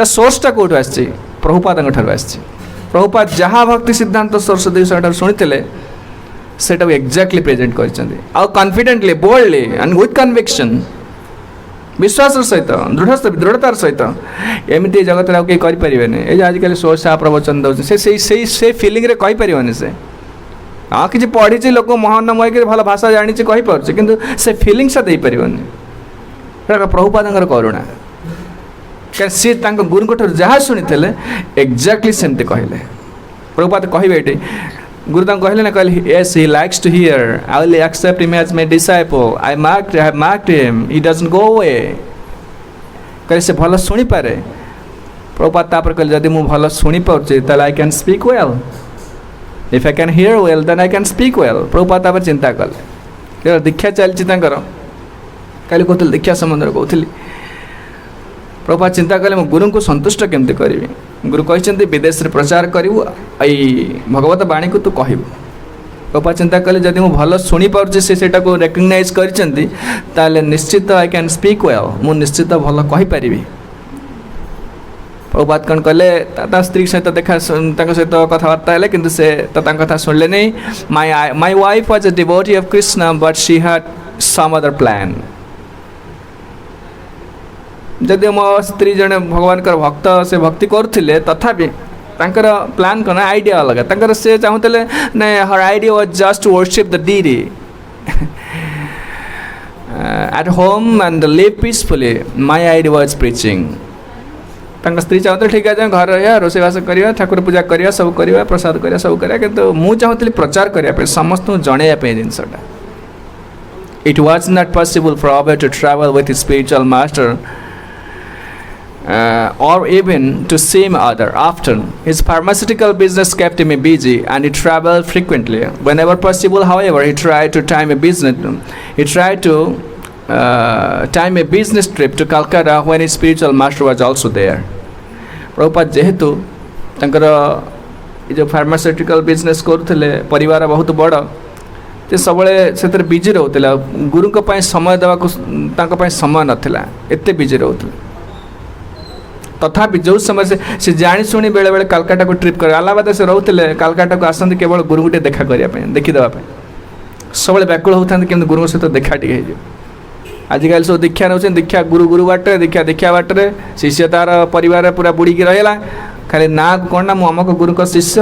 सोर्सटा कौट आसी प्रभुपाद आसी प्रभुपाद जहाँ भक्ति सिद्धांत सरस्वती शुणी से एक्जाक्टली प्रेजेंट कर confidently boldly and with conviction विश्वास सहित दृढ़तार सहित एमती जगत कहीं करें ये आजिकल सोसा प्रवचन दौरान से फिलिंग कहीपर से हाँ कि पढ़ी लोक महानमय कि भल भाषा जानी कहीपर कि से फिलिंगसा दे पार प्रभुपाद करुणा क्या सी गुरु जहाँ शुणी एक्जाक्टली सेमती कहले प्रभुपाद कहे ये गुरु कहले ना कहले yes he likes to hear I will accept him as my disciple I have marked him he doesn't go away कहले से भल शुणी पारे प्रभुपाद तापर कहले जदि मु भल शुणी पारुछि ताले I can speak well if I can hear well then I can speak well Prabhupada तापर चिंता कले दीक्षा चलती काली कहते दीक्षा संबंध कहती प्रभुपाद चिंता कले गुरु को संतुष्ट केमती करी गुरु कहते विदेश में प्रचार करूँ भगवत वाणी को तू कहबू प्रभुपाद चिंता कले जदि मु भल शुणी पार्छ से रेकग्नाइज कर निश्चित आई कैन स्पीक वेल मु निश्चित भल कहीपरि प्रभुपाद कौन कले स्त्री सहित देखा सहित कथबार्ता है कि से कथा शुणिले नहीं my wife was a devotee of Krishna but she had some other plan जदि मो स्त्री जड़े भगवान भक्त से भक्ति करुले तथापि प्लान कौन आइडिया अलग से चाहूले ना her idea was just to worship the deity at home and live peacefully my idea was preaching स्त्री चाहते ठीक है घर रहा रोषेबास करवा ठाकुर पूजा करवा सब करवा प्रसाद करवा सब करवा किंतु मुझे चाहूली प्रचार करने समस्त जनवाई जिनसटा it was not possible for Abhay to travel with spiritual master or even to see him other often. His pharmaceutical business kept him busy, and he traveled frequently. Whenever possible, however, he tried to time a business. He tried to time a business trip to Calcutta when his spiritual master was also there. Prabhupada जेहेतु तंकर जो pharmaceutical business करुले परिवार बहुत बड़ ते सब से busy रोला गुरु समय देवा समय नाला एत बिजी रोते तथापि जो समय से जाशुणी बेले बेले कालकाटा को ट्रिप कर अलाहाबाद से रोते कालकाटा को आसती केवल गुरु गोटे देखा करने देखीदेवाई सब व्याकुल होता केमती गुरु सहित देखा टे आजिकल सब दीक्षा नौ दीक्षा गुरु गुरु बाटे दीक्षा दीक्षा बाटे शिष्य तार परिवार पूरा बुड़ीकी रहा खाली ना कौन ना मुझे अमक गुरु शिष्य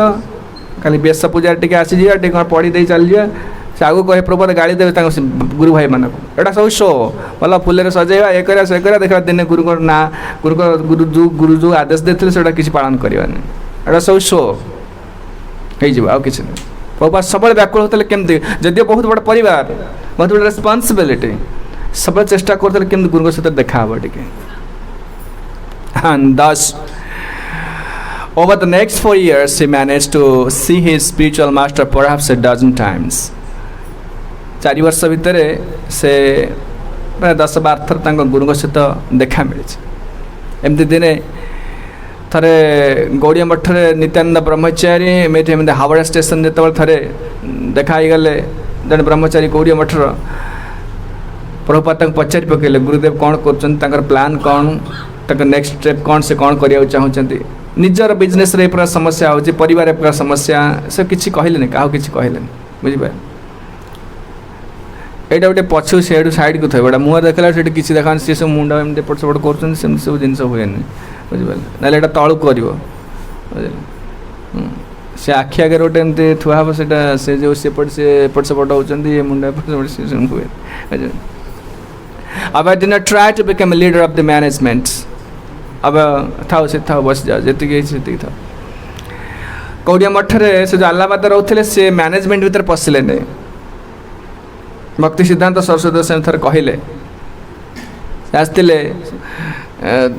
खाली बेश पूजा टे आसी जा कौन पढ़ी दे चल जा से आगे कहे प्रभु गाड़ी देवे गुरु भाई मान को यहाँ सब शो भल फुल सजेवा ये करा से करा देखा दिन गुरु ना गुरु जो आदेश देते से किसी पालन करवानी यहाँ सब शो हो कि प्रभुपाद सब व्याकुल होते केमती जदिव बहुत बड़ा परिवार बहुत बड़ा रेस्पॉन्सिबिलिटी सब चेष्टा करते केमती गुरु सहित देखा हे टे and thus over the next 4 years he managed to see his spiritual master perhaps a dozen times. 4 वर्ष भितर से प्राय 10-12 थर गुरु सहित देखा मिली एमती दिने थरे गौड़िया मठ नित्यानंद ब्रह्मचारी एमती हावड़ा स्टेशन जो थे देखा गले जन ब्रह्मचारी गौड़िया मठर प्रभुपाद पचारि पकड़े गुरुदेव कौन कर प्लान कौन नेक्स्ट स्टेप कौन से कौन करने चाहते निजर बिजनेस रे पूरा समस्या हो परिवार पूरा समस्या से किसी कहले क्या किसी कहले बुझे यहाँ गोटे पछु से साइड को थोड़ा मुँह देखला से किसी देखा सी सब मुंड एम एपट सेपट कर सब जिन हुए बुझे ना यहाँ तलू कर से आखि आगे गोटे एमती थुआ हे से जो सेपट से एपट सेपट होती मुंड एपट सेपट हुए अब I did not try to become a leader of the management अब था से था बस जा जी था कौड़िया मठरे से जो अल्लाहाबाद रोते से मैनेजमेंट भीतर पशिले नहीं भक्ति सिद्धांत सरस्वती से थर कहले आसते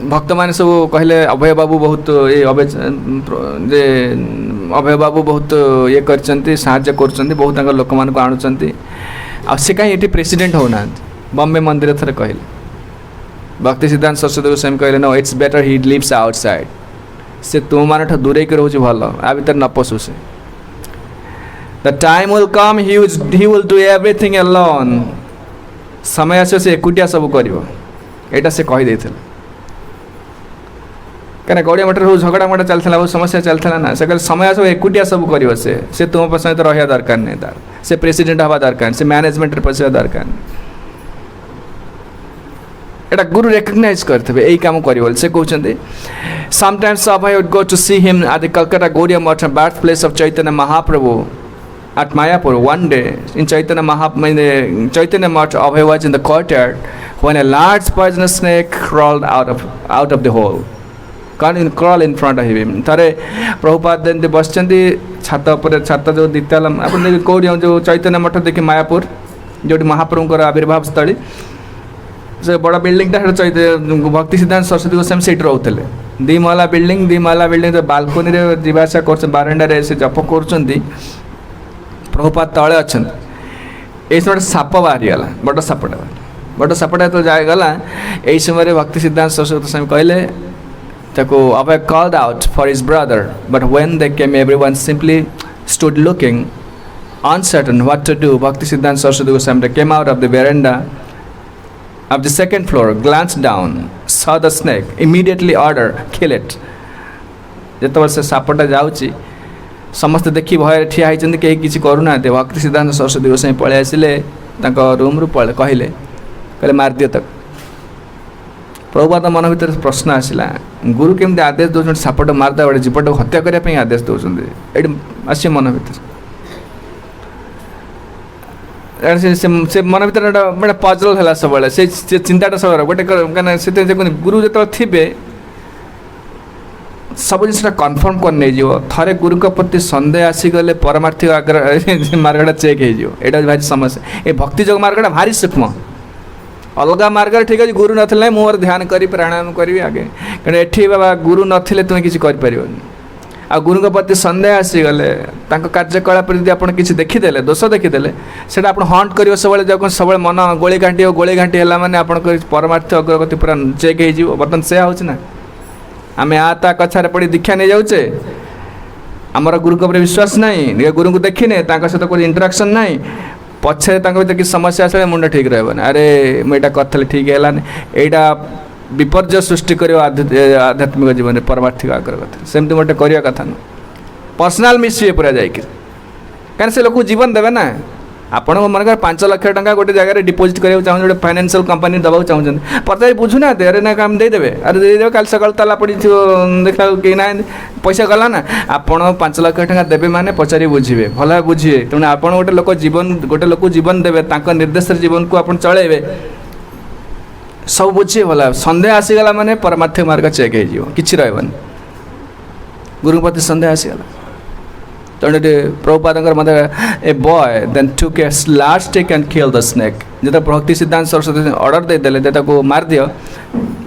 भक्त मैंने सब कहले अभय बाबू बहुत ये अभय बाबू बहुत ये कर बहुत लोक मान आणुंट आ से कहीं ये प्रेसिडेंट होना बॉम्बे मंदिर थर कहले भक्ति सिद्धांत सरस्वती गोस्वामी कहले no it's better he lives outside से तुम मान दूरे की रोचे भल आ भर न पशु से the time will come he will do everything alone समय आस से एकुटिया सब कर यहाँ से कहीदे क्या गौड़िया मठ झगड़ा मटा चलता बहुत समस्या चलता ना से समय आस एकुटिया सब कर से तुम सहित रहा दरकार नहीं तार से प्रेसिडेंट हवा दरकार से मैनेजमेंट पशा दरकार एटा गुरु रेकग्नाइज करते यही कम कर से कहते sometimes Abhay would go to see him at the Calcutta Gaudiya Math birth place of Chaitanya Mahaprabhu at Mayapur one day in Chaitanya Math Abhay was in the courtyard when a large poisonous snake crawled out of the hole crawl in front of him थारे प्रभुपाद एमती बस छात छात जो द्वितीय आप कौड़ी जो चैतन्य मठ देखिए मायापुर जो महाप्रभुଙ୍କର आविर्भाव स्थली से बड़ा बिल्डिंग भक्ति सिद्धांत सरस्वती गोस्वामी से रोते 2 महला बिल्डिंग बालकोनी जावासा कर बारंडा से जप कर प्रभुपाद तले अच्छा ये समय साप बाहरीगला बड़ सापटा तो जाएगला यही समय भक्ति सिद्धांत सरस्वती गोस्वामी कहले Abhay called out for his brother but when they came everyone simply stood looking uncertain what to do Bhakti Siddhanta Saraswati Goswami came out of the veranda of the second floor, glanced down, saw the snake, immediately ordered, kill it. जिते से सापटा जाऊँगी समस्त देखी भय ठिया होती कहीं किसी करूना भक्ति सिद्धांत सरस्वती गोस्वामी पलि आसिले रूम रू कहले मार दियो तक प्रभुपाद मन भर प्रश्न आसला गुरु केमती आदेश दौरान सापट मारदा गोटे जीवटा को हत्या करने आदेश दौरान ये आस मन भर से मन भर गोटे पजल है सब से चिंताटा सब गोटे कहीं गुरु जो थे सब जिन कन्फर्म कर नहीं थे गुरु प्रति सन्देह आसीगले परमार्थिक आग्रह मार्गटा चेक हो भारी समस्या ये भक्ति जोग मार्गटा भारी सूक्ष्म अलग मार्ग ठीक अच्छे गुरु ना मोर ध्यान करी प्राणायाम करी आगे कारण एठी बाबा गुरु नथिले तुम किसी कर आ गुरु प्रति सन्देह आसीगले कार्यकलाप यदि आप किसी देखीदे दोष देखीदे से आप हंट कर सब मन गोली घाटी है मैंने आप परमार्थ अग्रगति पूरा चेक हो बर्तमान से होना आम आ कथार पड़ी दीक्षा नहीं जाऊे आमर गुरु को विश्वास नहीं गुरु को देखने सहित कोई इंटराक्शन नहीं पछे भर कि समस्या आसे मुंड ठीक रहा अरे मुझे कथी ठीक है यहाँ विपर्य सृष्टि कर आध्यात्मिक जीवन में परमार्थिक अग्रगति सेमती गोटे करवा कथा न पर्सनाल मिसवे पूरा जाकि कहीं से लोग जीवन देवे ना आपण मन 5 लाख टका गोटे जगह डिपोजिट करने चाहिए गोटे फाइनेंशियल कंपनी दबा चाहते पचार बुझुना अरे ना काम देदेवे अरे देदेवे कल सका ताला पड़ी देखा कहीं ना पैसा गला ना आपण 5 लाख टका देवे मैंने पचारि बुझे भल बुझे तेणु आप गोटे लोक जीवन देवे निर्देश जीवन को आप चलेबे सब बुझे भला सन्देह आसीगला माने परमार्थिक मार्ग चेक हो कि रही गुरु प्रति सन्देह आसीगला तेणु प्रभुपाद मत a boy then took a large stick and kill the snake जो भक्ति सिद्धांत सरस्वती ऑर्डर देदेले मार दियो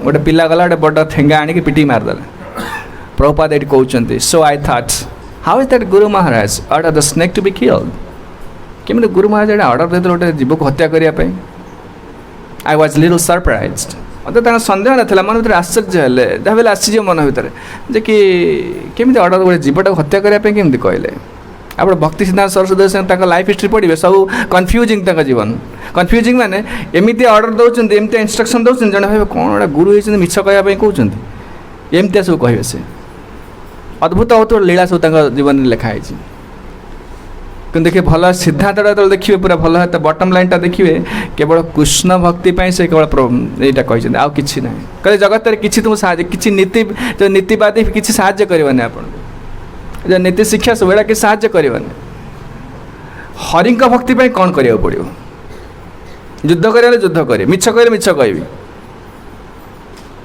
गोटे पिला गला गोटे बड़ ठेंगा आनिक पिटी मारदेले प्रभुपाद ये कहते so I thought how is that guru Maharaj order the snake to be killed केमी गुरु महाराज ऑर्डर देते गोटे जीव को हत्या करने आई वाज लिटल सरप्राइज्ड मतलब सन्देह ना मन भर आश्चर्य हेले जहाँ आश्चर्य मन भर जे कि केमी ऑर्डर गोटे जीवटा हत्या करने केमी कहले आप भक्ति सिद्धांत सरस्वती लाइफ हिस्ट्री पढ़े सब कन्फ्यूजिंग जीवन कन्फ्यूजिंग माने एमती ऑर्डर दौरान एमती इंस्ट्रक्शन दौरान जड़े भाई कौन गोटे गुरु होती मिछ कहवाई कहते एमती सब कहे से अद्भुत अद्भुत लीला सब जीवन में लिखाई कि देखिए भल सिद्धांत देखिए पूरा भल है बटम लाइन देखिए केवल कृष्ण भक्ति से केवल यहाँ कहते आउ कि ना कहे जगत में किसी तुम कि नीति जो नीतिवादी किसी साहाଯ୍य करवानी आप जो नीति शिक्षा सब एटा कि साहाଯ୍य करवानी हरि भक्ति कौन करा पड़ो युद्ध कर युद्ध करे मिछ कह मिछ कहबी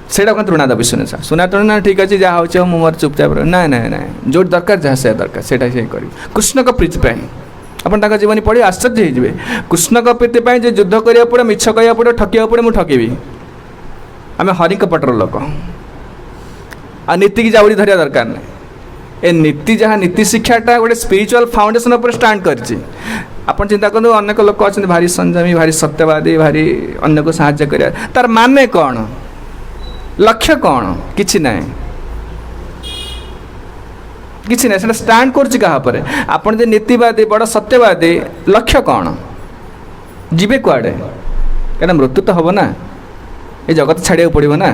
से तृणा दबी सुना तृणा ठीक अच्छे जहाँ हो मोर चुपचाप ना ना ना जो दरकार जहाँ से दरकार से कर कृष्ण को प्रीति आप जीवन पढ़े आश्चर्य हो कृष्ण को प्रीति जो युद्ध करा पड़े मिछ कह पड़े ठकिया पड़े मुझे ठकबी आम हरि पटर लोक आ नीति की जाऊड़ी धरिया दरकार नहीं ए नीति जहाँ नीति शिक्षाटा गोटे स्पिरिचुअल फाउंडेशन पर स्टांड कर आप चिंता करूँ अनेक लोक अच्छा भारी संयमी भारी सत्यवादी भारी अन्य को साहाଯ୍य कर तार माने कौन लक्ष्य कौन किछि ना किछि ना से स्टांड कर आपन जे नीतिवादी बड़ सत्यवादी लक्ष्य कौन जीवे कुआड़े क्या मृत्यु तो हम ना ये जगत छाड़िया पड़ो ना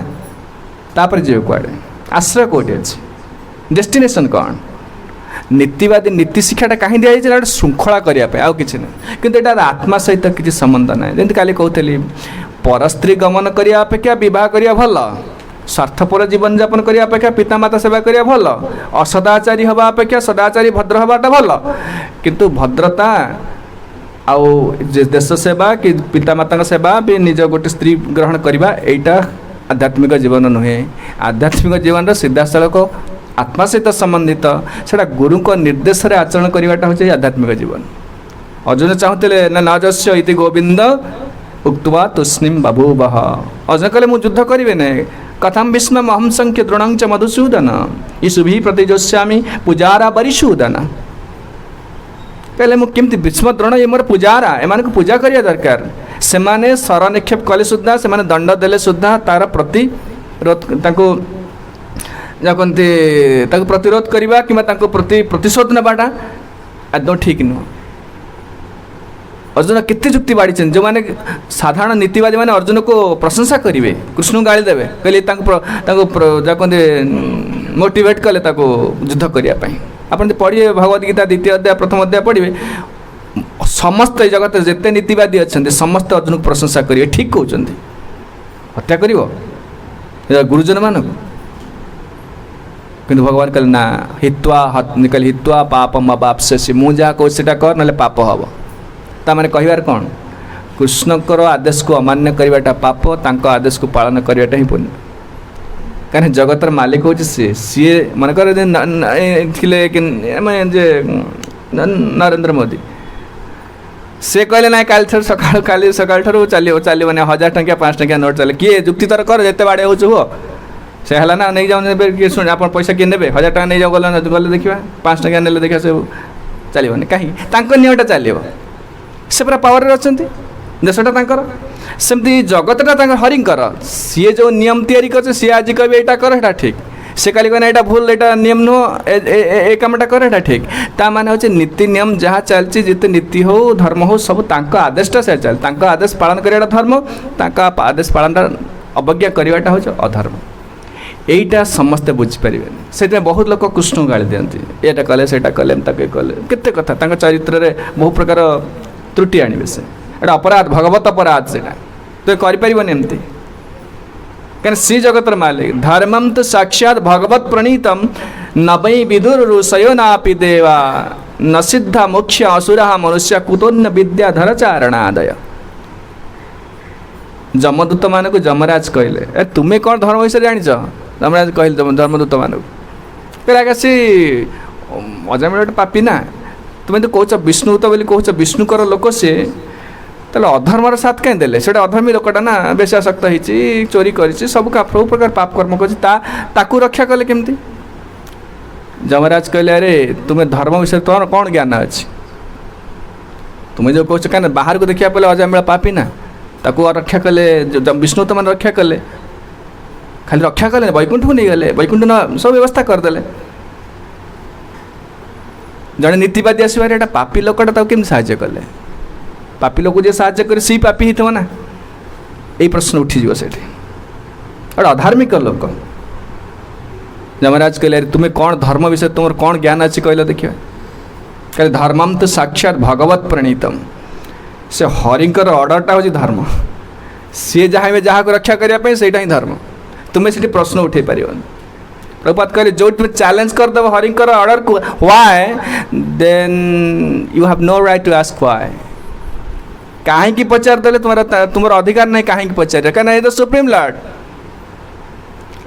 तापर जीवे कुआड़े आश्रय कौटे अच्छे डेस्टिनेशन कौन नीतिवादी नीति शिक्षाटा कहीं दिखाई गोटे श्रृंखला करने आउ कि ना कि आत्मा सहित किसी संबंध ना जमी काली कहते पर स्त्री गमन करने अपेक्षा बह करवा भल स्वार्थपर जीवन यापन करने अपेक्षा पितामाता सेवा करवा भल असदाचारी हवा अपेक्षा सदाचारी भद्र हवाटा भल किंतु भद्रता आउ देश सेवा कि पितामाता सेवा भी निज गोटे स्त्री ग्रहण करवा यहाँ आध्यात्मिक जीवन नुहे आध्यात्मिक जीवन सीधासलख आत्मा सहित संबंधित से गुरु को निर्देश आचरण करवाटा हूँ आध्यात्मिक जीवन अर्जुन चाहूले न जस्य इति गोविंद उक्त्वा तुष्णीम बभूवः अर्जुन कहले मुझे युद्ध करें ना कथम विस्म अहम संख्य द्रोणं च मधुसूदन ईशुभि प्रतिजोष्यामि पूजारा बरिसूदन कहले मुझे भीष्म द्रोण ये मोर पूजारा एम पूजा करिया दरकार से माने शर निक्षेप कले सुद्धा से माने दंड देले सुद्धा तार प्रतिरोध कहते प्रतिरोध करवा कि प्रति प्रतिशोध नाटा एकदम ठीक नुह अर्जुन केते जुक्ति बाड़ी जो मैंने साधारण नीतिवादी मैंने अर्जुन को प्रशंसा करेंगे कृष्ण को गाली देवे कहले कहते मोटिवेट कले युद्ध करने आप पढ़िए भगवद गीता द्वितीय अध्याय प्रथम अध्याय पढ़िए समस्त जगत जिते नीतिवादी अच्छा समस्त अर्जुन को प्रशंसा करेंगे ठीक कहते हत्या कर गुरुजन मान किंतु भगवान कहले ना हित्वा कहले हित्वा पापम अवाप्स्यसि मुझे जहाँ कह से कर ना पाप हम ताने कहबार कौन कृष्णकर आदेश को अमान्य करवाटा पाप तांको आदेश को पालन करवाटा ही पुण्य कहीं जगतर मालिक हूँ सी मनकर थे नरेंद्र मोदी से कहले ना काली सकाल काली सकाल ठार चलो चलो 1000 टंकिया 5 टंकिया नोट चले किए जुक्ति तर कर जिते बाड़े हो से है ना नहीं जाऊँ किए शुण आप पैसा किए ने 1000 टका नहीं जाओ गले देखा 5 टंकिया ने देखा सब चलोनी कहीं नियमटा चलो से पूरा पावर अच्छा देशटा सेमती जगतटा हरिंकर सी जो नियम तैयारी कर सी आज कहे यहाँ कर यहाँ ठीक से काली कहना यहाँ भूल यहाँ नियम नुह ए कामटा कर यहाँ ठीक ता माने हूँ नीति नियम जहाँ चलती जिते नीति हो धर्म हो सब आदेशटा से चल आदेश पालन करवाटा धर्म आदेश पालनटा अवज्ञा करवाटा हूँ अधर्म यहीटा समस्ते बुझीपारे से बहुत लोग कृष्ण गाड़ी दिखती एटा कले से कले कले केते कथा चरित्र में बहु प्रकार त्रुटि आणवे से एटा अपराध भगवत अपराध से तो करपारनि एमती कहीं श्री जगतर मालिक धर्मम तो साक्षात भगवत प्रणीतम न वै विदुर ऋषयो नापि देवा न सिद्धा मुख्य असुरा मनुष्य कुतोन्न विद्याधर चारणादय जमदूत मान को जमराज कहले ए तुम्हें कौन धर्म विषय जान जमराज कहले धर्मदूत मान को सी अजामिल गोटे पापी ना तुम्हें तो कौच विष्णुदूत बोली कौच विष्णुकर लोक सी ताले अधर्मर साथ कहीं देले से अधर्मी लोकटा ना बेशासक्त होती चोरी कर सब सब प्रकार पाप कर्म कर रक्षा कले केमती जमराज कहले अरे तुम्हें धर्म विषय तुम्हार कौन ज्ञान अच्छी तुम्हें जो कौच क्या बाहर को देखा पहले अजामिल पापी ना ताकू रक्षा कले विष्णु तो मैंने रक्षा कले खाली रक्षा कले वैकुंठ को नहीं गले वैकुंठ न सब व्यवस्था करदे जड़े नीतिवादी आसबार यहाँ पापी लोकटा केमी साहय कले पापी लोक जे साहय करे सी पापी ही ना यही प्रश्न उठीज से अधार्मिक लोक जमराज कहले तुम्हें कौन धर्म विषय तुम कौन ज्ञान अच्छी कहल देखिए कहले धर्मम तो साक्षात भगवत प्रणीतम से हरिंकर ऑर्डरटा हूँ धर्म सी जहाँ जहाँ को रक्षा करने से ही धर्म तुम्हें से प्रश्न उठे पार प्रभुपाद कहले जो तुम चैलेंज करदेव हरिंकर ऑर्डर को why then you have no right to ask why कहीं पचारदे तुम अधिकार नहीं कहीं पचार कहीं ये तो सुप्रीम लॉर्ड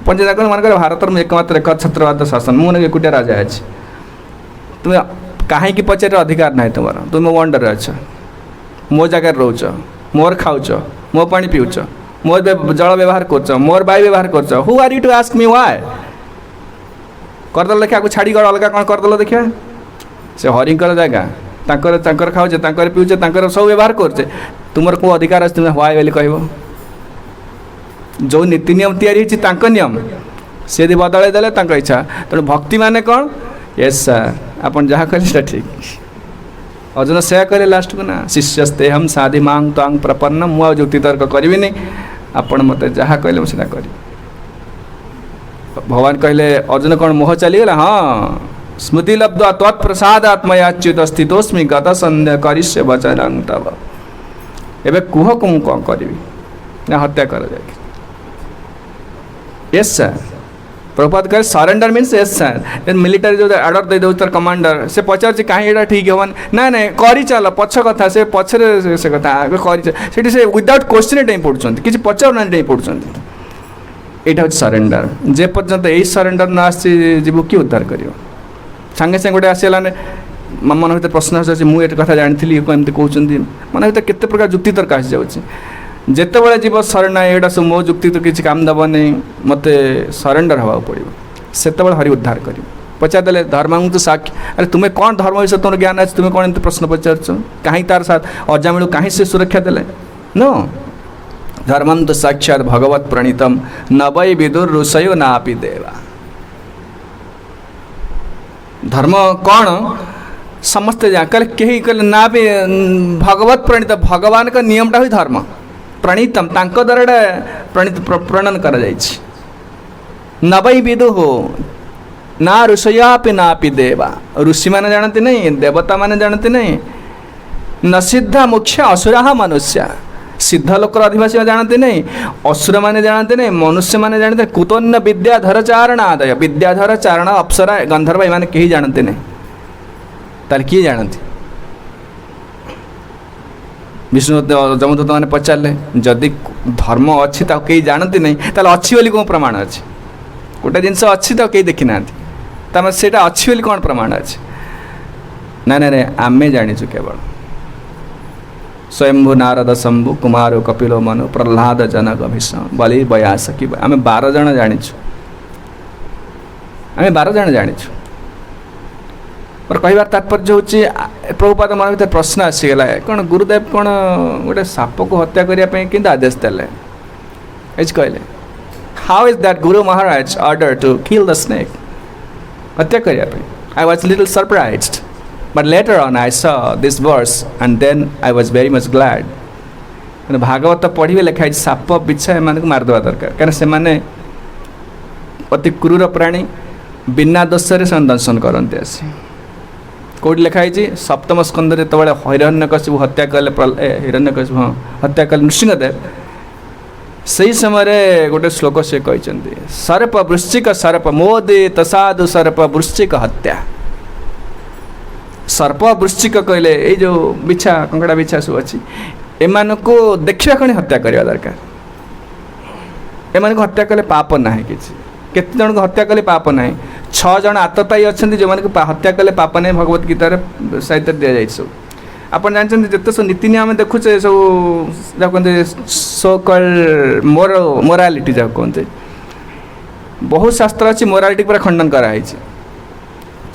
पंचायत मन भारत में एकमात्र एकछत्रवाद शासन मुझे एकुटिया राजा अच्छे तुम्हें कहीं पचार अधिकार ना तुम तुम वंडर अच्छ मो जगार रोच मोर खाऊच मो पानी पीऊच मोर जल व्यवहार कर मोर वायु व्यवहार कर who are you to ask me why करदे देखा छाड़ी अलग कौन करदे देखा से हरिंकर जगह तांकर खाऊचे तांकर पीऊचे तांकर सब व्यवहार करचे तुमर को अधिकार अच्छे तुम्हें व्हाई बोली कह जो नीति नियम तैयारी नियम सी यदि बदल देले इच्छा तेणु भक्ति माने कौन यस सर आपन जहाँ कहले ठीक अर्जुन से कहले लास्ट को ना शिष्यस्ते हम साधि मांग तांग प्रपन्न मुझे जुक्ति तर्क करी नहीं आपण मत जहाँ कहले मुझे करी भगवान कहले अर्जुन कौन मोह चलीगला हाँ स्मृति लब्ध्वा त्वत्प्रसादात्मयाच्युत स्थितोस्मि गत संध्या करिष्ये वचनं तव एबे कुह को कौन करी ना हत्या कर जाए यस सर प्रभुपाद कहे surrender means yes sir military जो ऑर्डर दे दे कमांडर से पचार कहीं यहाँ ठीक हेन ना ना करी चल पछ कथा से पछरे से कथा करी से विदाउट क्वेश्चन टाइम पढ़ुं कि पचार ना टाइम पढ़ुं यहाँ हूँ सरेंडर जे पर्यंत यही सरेंडर न आसू किए उद्धार कर सांगे सांगे गोटे आसला मन भर प्रश्न आस मुझे कथा जानी एमती कहते मन भर केते प्रकार जुक्ति तर्क आसी जाऊँगी जितेबाला जीव शरण यहाँ सब मो जुक्ति तो किसी काम दब नहीं मत सरेंडर हवा पड़ो से हरि उद्धार कर पचारदे धर्म तो साक्षी अरे तुम्हें कौन धर्म विषय तुम ज्ञान अच्छे तुम्हें कौन एमती प्रश्न पचार कहीं तार साथ अजामिल कहीं से सुरक्षा देले नो धर्मम तो साक्षात भगवत प्रणीतम न वै विदुर ऋषयो नापि देवा धर्म कौन समस्ते जान कल कहीं कल ना भी भगवत प्रणीत भगवान का नियमटा हुई धर्म प्रणीतम तांको द्वारा प्रणीत प्रणन कर न वै विदु हो ना ऋषयापि नापि देवा ऋषि माने जानते नहीं देवता माने जानते नहीं न सिद्धा मुख्य असुरा मनुष्य सिद्ध लोक अधिवासी जानते नहीं असुर माने जानते नहीं मनुष्य माने जानते कुतोन्न विद्याधर चारण आदय विद्याधर चारण अप्सरा गंधर्व माने कहीं जानते नहीं ताले किए जानते विष्णु जमदूत मैंने पचारे जदि धर्म अच्छी कहीं जानते नहीं ताले अच्छी बोली कौन प्रमाण अच्छे गोटे जिनस अच्छी तो कहीं देखी ना से अच्छी बोली कौन प्रमाण अच्छे ना ना आमे जाचु केवल स्वयंभु नारद शंभु कुमार कपिलो मनु प्रह्लाद जनक भीष्म बलि बयास कि आम 12 जन जाचु आम 12 जन जाचु और कहबार तात्पर्य होची प्रभुपाद मन भर प्रश्न आसीगला कौन गुरुदेव कौन गोटे साप को हत्या करने कि आदेश देले कहले how is that guru Maharaj order to kill the snake हत्या करने I was little surprised but later on I saw this verse and then I was very much glad Bhagavat पढ़े लिखाई साप बिछा एम मारदेवा दरकार कहीं से अति क्रूर प्राणी बिना दोषे से दर्शन करते आसी कौट लिखाई सप्तम स्कंद जो हिरण्यकशिपु हत्या कले हिरण्यकशिपु हाँ हत्या कले नृसिंहदेव से समय गोटे श्लोक से कहते सर्प वृश्चिक सर्प मोदित साधु सर्प वृश्चिक हत्या सर्प वृश्चिक कहले ये जो बिछा कंकड़ा बिछा सब अच्छी एमान को देखा कहीं हत्या करवा दरकार एमान को हत्या कले पाप ना किसी केते जन को हत्या कले पाप ना 6 जन आततायी अच्छा जो मैंने हत्या कले पाप ना भगवत गीतार साहित्य दि जाए सब आप जानते जिते सब नीति नियम देखुचे सब कहते सो कल मोरालिटी जहाँ कहते बहुत शास्त्र अच्छी मोरालिटी पूरा खंडन कराई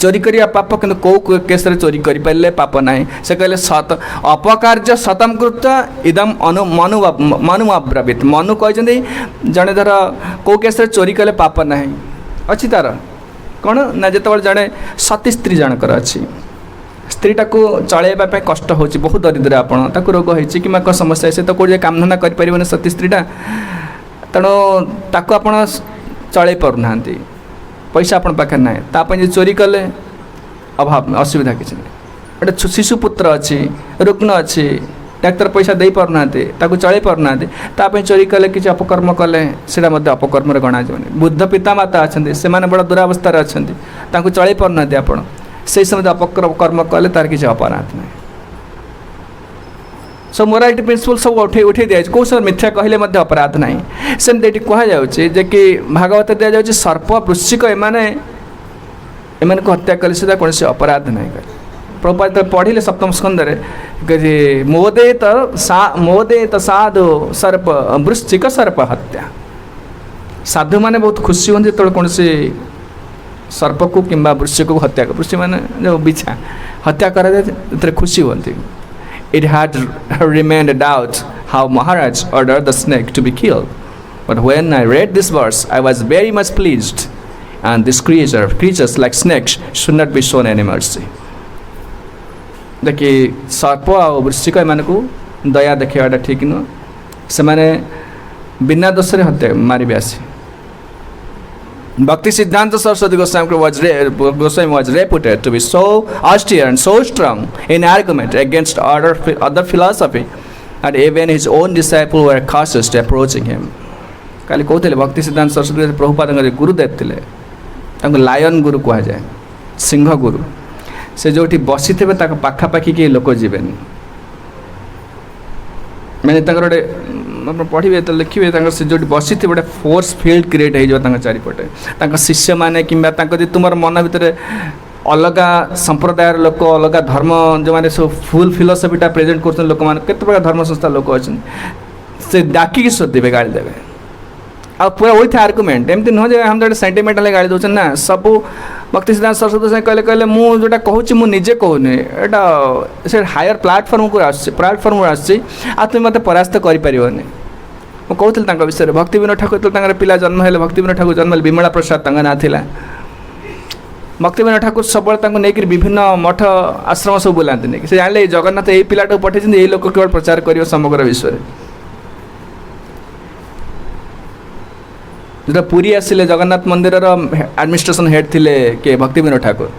चोरी करिया पाप कि कौ केस चोरी कर पारे पाप ना से कहले सत अपकार्य शतम कृत इदम अनु मनु मनुब्रवीत मनु कहते जड़े धर कौ केस चोरी कले पाप ना अच्छी तार कौन ना जो जड़े सती स्त्री जनकर अच्छी स्त्रीटा को चलैवाई कष्ट हो बहुत दरिद्र आपड़ रोग होती कि समस्या से तो कौटे काम धंदा कर सती स्त्रीटा तेणु ताक आप चल पारना पैसा आपण पाखे ना ताप चोरी कले अभाव असुविधा किसी ना गोटे शिशुपुत्र अच्छी रुग्ण अच्छी डाक्तर पैसा दे पारना चल पारना चोरी कले किसी अपकर्म कले से अपकर्म गणा बुद्ध पिता माता अच्छा से बड़ा दुरावस्था अच्छा चल पारना आपण से समय अपकर्म कले तार किसी अपराध ना सब मोरालिटी प्रिंसिपल सब उठे दिया कौ समय मिथ्या कहले अपराध ना सेमती कहुचे कि भागवत दि जाए सर्प वृश्चिक एम को हत्या कले सुधा कौन से अपराध ना प्रभुपाद पढ़िले सप्तम स्कंद मोदेत साधु सर्प वृश्चिक सर्प हत्या साधु माने बहुत खुशी होती जो कौन से सर्प को कि वृश्चिक को हत्या वृश्चिक माने जो बिछा हत्या कर खुशी होती It had remained a doubt how Maharaj ordered the snake to be killed. But when I read this verse, I was very much pleased. And this creatures like snakes should not be shown any mercy. देखिए सर्प और वृश्चिक M को दया देखाटा ठीक नुह से बिना दोष हत्या मारे आसी Bhakti Siddhanta Saraswati Goswami was reputed to be so austere and so strong in argument against other philosophy that even his own disciples were cautious to approaching him. काली कहते भक्ति सिद्धांत सरस्वती प्रभुपाद गुरुदेव थे लायन गुरु कह जाए सिंह गुरु से जो बसी थे पाखापाखी किए लोक जीवेनि मैंने गोटे पढ़े तो लिखे से जो बसी थे गोटे फोर्स फील्ड क्रिएट हो चारिपटे शिष्य मैंने कि तुम मन भितर अलग संप्रदाय लोक अलग धर्म जो मैंने सब फुल फिलोसफीटा प्रेजेंट कर लोक मैंने केते प्रकार धर्म संस्था लोक अच्छे से डाकिकी शोधे गाड़ी देवे आ पूरा विथ आर्गुमेंट एमती नुह हम जो सेंटिमेंटाल गाड़ी दौन ना सब भक्ति सिद्धांत सरस्वती से कहले कहले मुझा कहूँ मुझे कहूनी यहाँ से हायर प्लाटफर्म को प्लाटफर्म आसी तुम मत परास्त कर कहते विषय में भक्ति विनोद ठाकुर तो पिला जन्म है भक्ति विनोद ठाकुर जन्म विमला प्रसाद ना था भक्ति विनोद ठाकुर सब नहीं विभिन्न मठ आश्रम सब बुलाती नहीं से जाने जगन्नाथ यही पिलाटा पठे यही लोक केवल प्रचार कर समग्र विश्व में जो पुरी आसिले जगन्नाथ मंदिर एडमिनिस्ट्रेशन हेड थिले के भक्ति विनोद ठाकुर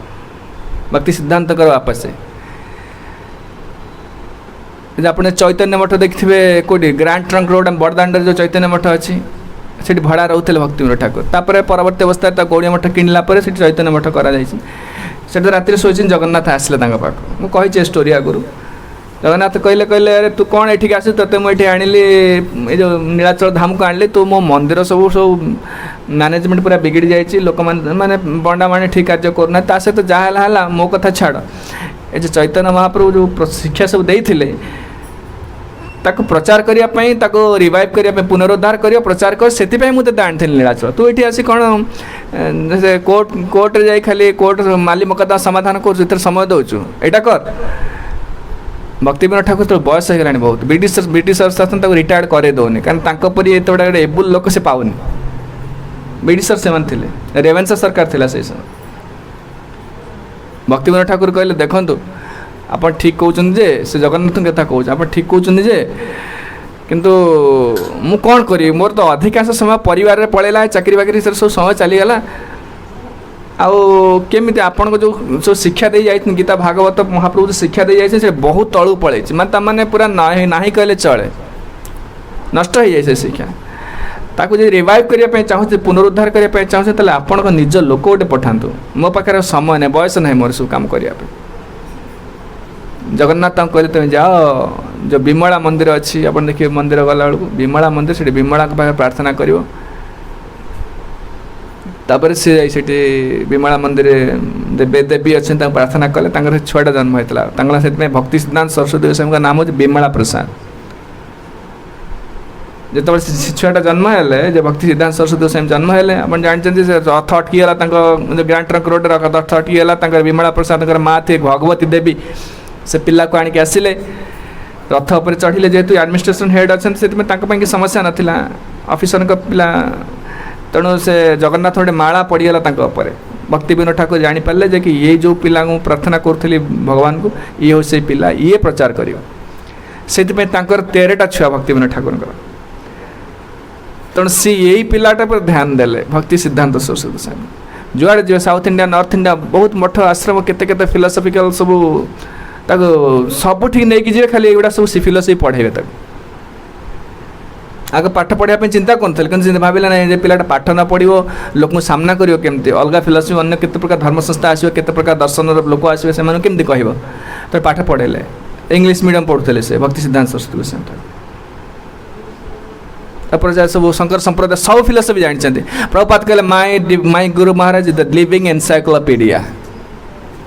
भक्ति सिद्धांत बापा से आपने चैतन्य मठ देखिए कौटी ग्रांड ट्रंक रोड बड़दाण्ड जो चैतन्य मठ अच्छी से भड़ा रोते भक्ति विनोद ठाकुर तापर परवर्ती अवस्था गौड़िया मठ किणला चैतन्य मठ कर राति शोची जगन्नाथ आसिले पाक मुझे स्टोरी आगुरी जगन्नाथ कहले कहले अरे तू कौन एठिक आस ते मुझे आनिली ये जो नीलाचल धाम को आनिली तू मो मंदिर सब सब मैनेजमेंट पूरा बिगड़ी जाइए लोक मैंने बंडा माने ठीक कार्य करना ता सहित जहाँ मो कथा छाड़ ये जो चैतन्य महाप्रभु जो शिक्षा सब देते ताको प्रचार करिया पई ताको रिवाइव करिया पई पुनरुद्धार करियो प्रचार कर सेति पई मु ते आनिथिल नीलाचल तू एठी आसी कोन से कोर्ट रे जाई खाली कोर्ट माली मकद्दमा समाधान कर इतर समय दउछु एटा कर भक्ति विनोद ठाकुर तो बयस हो गलानी बहुत ब्रिटिश शासन ताको रिटायर्ड करे दउनी कारण तांको परी एते बडा एबुल लोक से पाउनी ब्रिटिशर सेमान थिले रेवेन्सा सरकार थिला से समय भक्ति विनोद ठाकुर कहले देखंतु आपण ठीक कहउछन जे से जगन्नाथ कथा कहउछ आपण ठीक कहउछन जे किंतु मु कोन करी मोर तो अधिकांश समय परिवार रे पळेला चाकरी बाकरी सब समय चली गला आउ केमिति आपण को जो शिक्षा दे जाय गीता भागवत महाप्रभु जो शिक्षा दे जाय से बहुत तळु पळे माने त माने पूरा नाही कहले चले नष्ट हो जाय से शिक्षा ताको जे रिवाइव करिया पे चाहू पुनरुद्धार करिया पे चाहू तले आपण को निज लोक गोटे पठांतु मो पाखरे समय नै बयस नै मोर सब काम करिया पे जगन्नाथ कहले तुम जाओ जो विमला मंदिर अच्छी आप देखिए मंदिर गला बेलू विमला मंदिर से विमला पाखे प्रार्थना करिवो तापर से विमला मंदिर देवी अच्छे प्रार्थना कले छुआटा जन्म होता से भक्ति सिद्धांत सरस्वती गोस्वामी का नाम हो विमला प्रसाद जो छुआटा जन्म है जो भक्ति सिद्धांत सरस्वती गोस्वामी जन्म है आप जानते रथ अटकीगला ग्रांड ट्रंक रोड रथ अटकीगला विमला प्रसाद माँ थे भगवती देवी से पिला को आनिक आसिले रथ उपर चढ़िले जेहेतु एडमिनिस्ट्रेशन हेड अच्छा से समस्या नाला ऑफिसर पिला तेणु से जगन्नाथ गोटे माला पड़गला भक्ति विनोद ठाकुर जापारे जे कि ये जो पिला को प्रार्थना करूली भगवान को ये हो से पिला ये प्रचार कर से 13टा छुआ भक्ति विनोद ठाकुर तेणु सी यही पिलाटा पर ध्यान देले भक्ति सिद्धांत सरस्वती गोस्वामी जुआड़े जो साउथ इंडिया नॉर्थ इंडिया बहुत मठ आश्रम केते फिलोसफिकल सब सब ठीक नहीं कि खाली एगुड़ा सब फिलोसफी पढ़ेबे तक आगे पाठ पढ़ाई चिंता करते भाविला ना पिलाटा पाठ न पढ़ो लोक सामना करियो केमती अलग फिलोसफी अन्य केते प्रकार धर्म संस्था आसो केते प्रकार दर्शन लोक आसो से केमती कहब तो पाठ पढ़ेले इंग्लिश मीडियम पढ़ुले से भक्ति सिद्धांत सरस्वती गोस्वामी तापर जा सब शंकर संप्रदाय सब फिलोसफी जानते प्रभुपाद कहले my guru Maharaj the living encyclopedia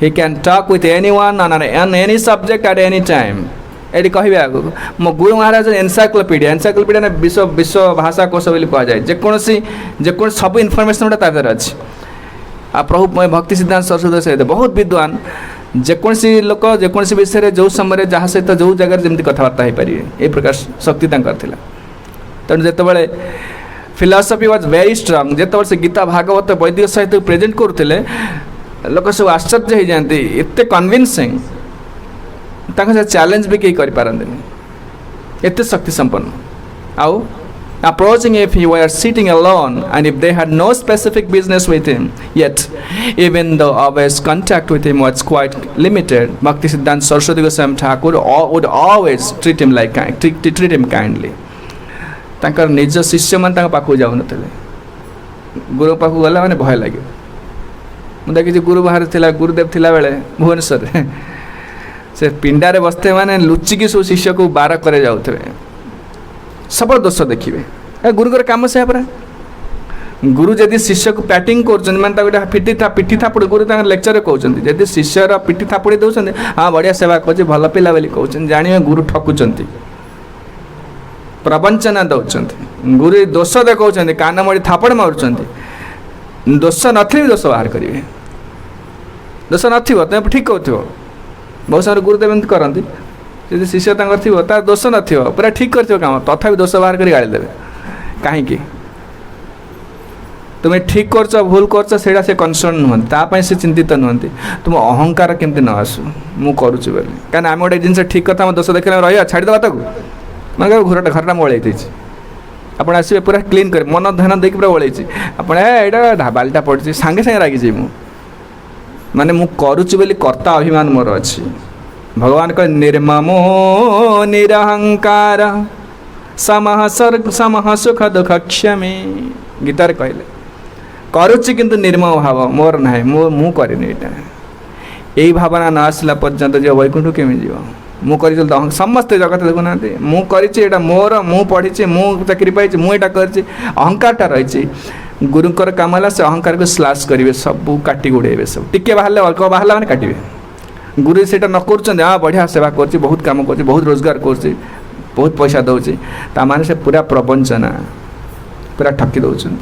he can talk with anyone on any subject at any time eighty कहबे आगो मो गुरु महाराज एनसाइक्लोपीडिया ना विश्व भाषा कोश बोली कह जाए जेकोन सब इनफॉरमेशन गुटा तादर अच्छी आ प्रभु भक्ति सिद्धांत सरस्वती सहित बहुत विद्वान जेकोसी लोक जेकोसी विषय जो समय जहाँ सहित जो जगह जमी कथबार्ता हो पारे ये प्रकार शक्ति थिला तेणु जिते फिलोसफी वाज वेरी स्ट्रांग जिते से गीता भागवत वैदिक साहित्य प्रेजेंट करुले लोक सब आश्चर्य हो जाती एत कन्विन्सिंग से चैलेंज भी कहीं करें एत शक्ति संपन्न आउ approaching if he were sitting alone and if they had no specific business with him yet even though always contact with him was quite limited Bhakti Siddhanta Saraswati Goswami Thakur would always treat him kindly तांकर निज शिष्य मान पाखु जाऊ नथिले गुरु पाखु गला माने भय लागे मु देखि गुरु बाहर थिला गुरुदेव थिला बेले भुवनेश्वर से पिंडारे बसते माने लुचिकी सो शिष्य को बार करे जाउथबे सब दोष देखिए गुरुकर काम से परा गुरु जदि शिष्य को पैटिंग कर माने पिठी थापुड़ गुरु लेक्चर कहते जदि शिष्यर पिठी थापुड़ी दौरान हाँ बढ़िया सेवा कर भल पिला बोली कहते जानिए गुरु ठकुंट प्रवंचना दौरान गुरु दोष देखा कान मड़ी थापड़ मारुंट दोष नथिले दोष बाहर करेंगे दोष नथिबो तुम ठीक कहथिबो बहुत सारे गुरुदेव एमती करती जब शिष्य थी तार दोष न पूरा ठीक कर काम तथा दोष बाहर कर गाड़ी देवे कहीं तुम्हें ठीक कर भूल कर से कनसर्न नुहति से चिंतित नुहति तुम अहंकार केमती न आसू मु करुच्ची बोली कहीं आम गोटे जिन ठीक कथा दोष देखने रहा छाड़देवा ताकू मैं घरटा घरटा ओल्ई आपड़ आसवे पूरा क्लीन कर मन ध्यान देकी पूरा ओल्ई आपड़ा बाल्टा पड़ी सांगे सांगे रागिजी माने मु करुच्ची बोली कर्ता अभिमान मोर अच्छी भगवान का निर्ममो निरहंकार समह सुख दुख क्षमे गीतार कहले करुच्ची किंतु निर्मम भाव मोर ना मु करेनि यही भावना न आसला पर्यंत जो वैकुंठ केमी जीव मु कर समस्ते जगत देखुना मु कर मोर मु पढ़ी मु चाकरी पाई मुझा कर अहंकारटा रही गुरुकर काम है से अहंकार को स्लाश करेंगे सब काटी गुड़े सब टिके बाहर अल्प बाहर मैंने काटे गुरु से न कर हाँ बढ़िया सेवा कर बहुत काम कर बहुत रोजगार कर बहुत पैसा दौर ताने से पूरा प्रवंचना पूरा ठकी दौरान